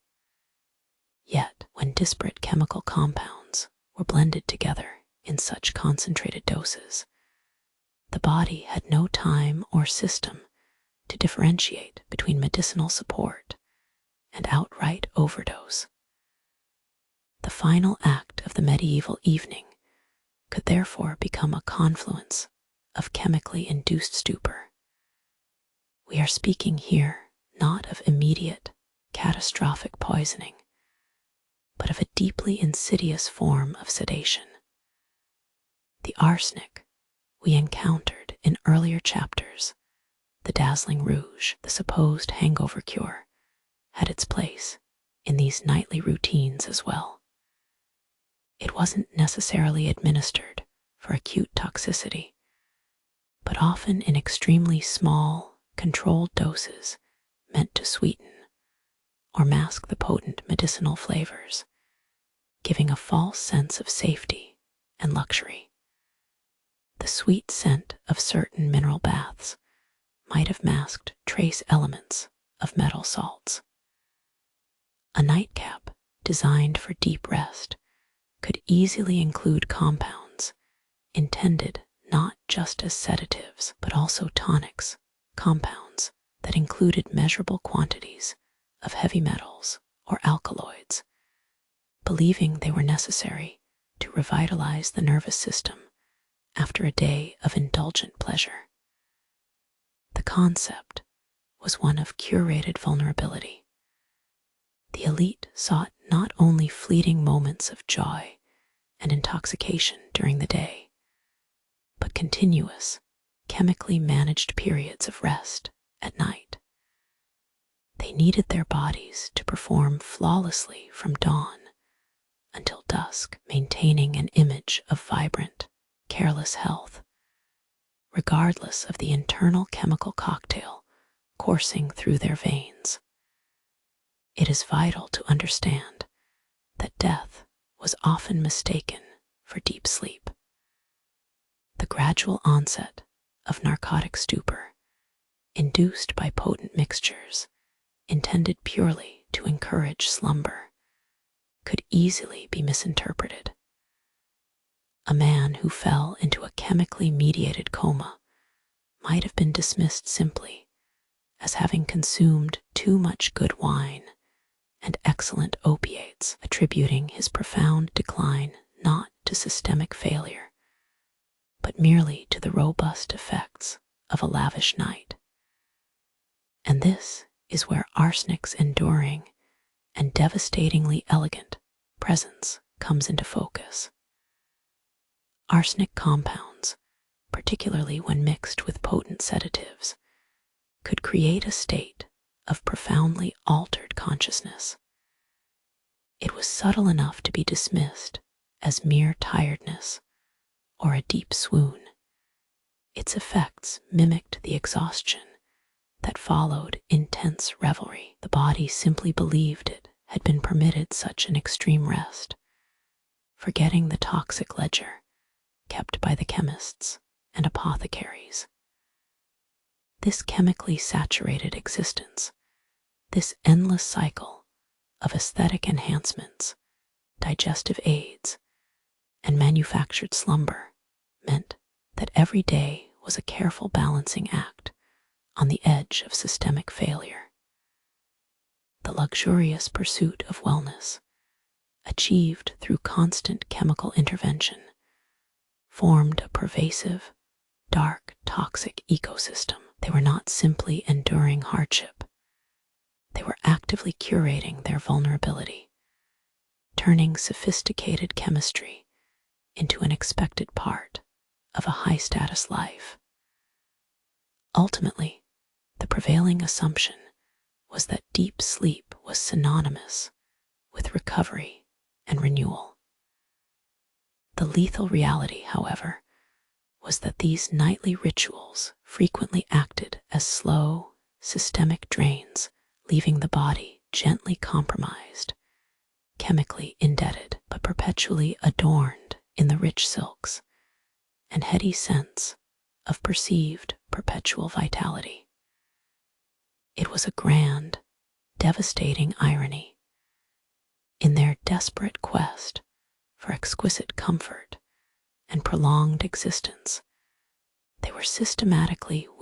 Yet, when disparate chemical compounds were blended together in such concentrated doses, the body had no time or system to differentiate between medicinal support and outright overdose. The final act of the medieval evening could therefore become a confluence of chemically induced stupor. We are speaking here not of immediate, catastrophic poisoning, but of a deeply insidious form of sedation. The arsenic we encountered in earlier chapters, the dazzling rouge, the supposed hangover cure, had its place in these nightly routines as well. It wasn't necessarily administered for acute toxicity, but often in extremely small, controlled doses meant to sweeten or mask the potent medicinal flavors, giving a false sense of safety and luxury. The sweet scent of certain mineral baths might have masked trace elements of metal salts. A nightcap designed for deep rest could easily include compounds intended not just as sedatives, but also tonics, compounds that included measurable quantities of heavy metals or alkaloids, believing they were necessary to revitalize the nervous system after a day of indulgent pleasure. The concept was one of curated vulnerability. The elite sought not only fleeting moments of joy and intoxication during the day, but continuous, chemically managed periods of rest at night. They needed their bodies to perform flawlessly from dawn until dusk, maintaining an image of vibrant, careless health, regardless of the internal chemical cocktail coursing through their veins. It is vital to understand that death was often mistaken for deep sleep. The gradual onset of narcotic stupor, induced by potent mixtures intended purely to encourage slumber, could easily be misinterpreted. A man who fell into a chemically mediated coma might have been dismissed simply as having consumed too much good wine and excellent opiates, attributing his profound decline not to systemic failure, but merely to the robust effects of a lavish night. And this is where arsenic's enduring and devastatingly elegant presence comes into focus. Arsenic compounds, particularly when mixed with potent sedatives, could create a state of profoundly altered consciousness. It was subtle enough to be dismissed as mere tiredness or a deep swoon. Its effects mimicked the exhaustion that followed intense revelry. The body simply believed it had been permitted such an extreme rest, forgetting the toxic ledger kept by the chemists and apothecaries. This chemically saturated existence, this endless cycle of aesthetic enhancements, digestive aids, and manufactured slumber meant that every day was a careful balancing act on the edge of systemic failure. The luxurious pursuit of wellness, achieved through constant chemical intervention, formed a pervasive, dark, toxic ecosystem. They were not simply enduring hardship. They were actively curating their vulnerability, turning sophisticated chemistry into an expected part of a high-status life. Ultimately, the prevailing assumption was that deep sleep was synonymous with recovery and renewal. The lethal reality, however, was that these nightly rituals frequently acted as slow, systemic drains, leaving the body gently compromised, chemically indebted, but perpetually adorned in the rich silks and heady scents of perceived perpetual vitality. It was a grand, devastating irony. In their desperate quest for exquisite comfort and prolonged existence, they were systematically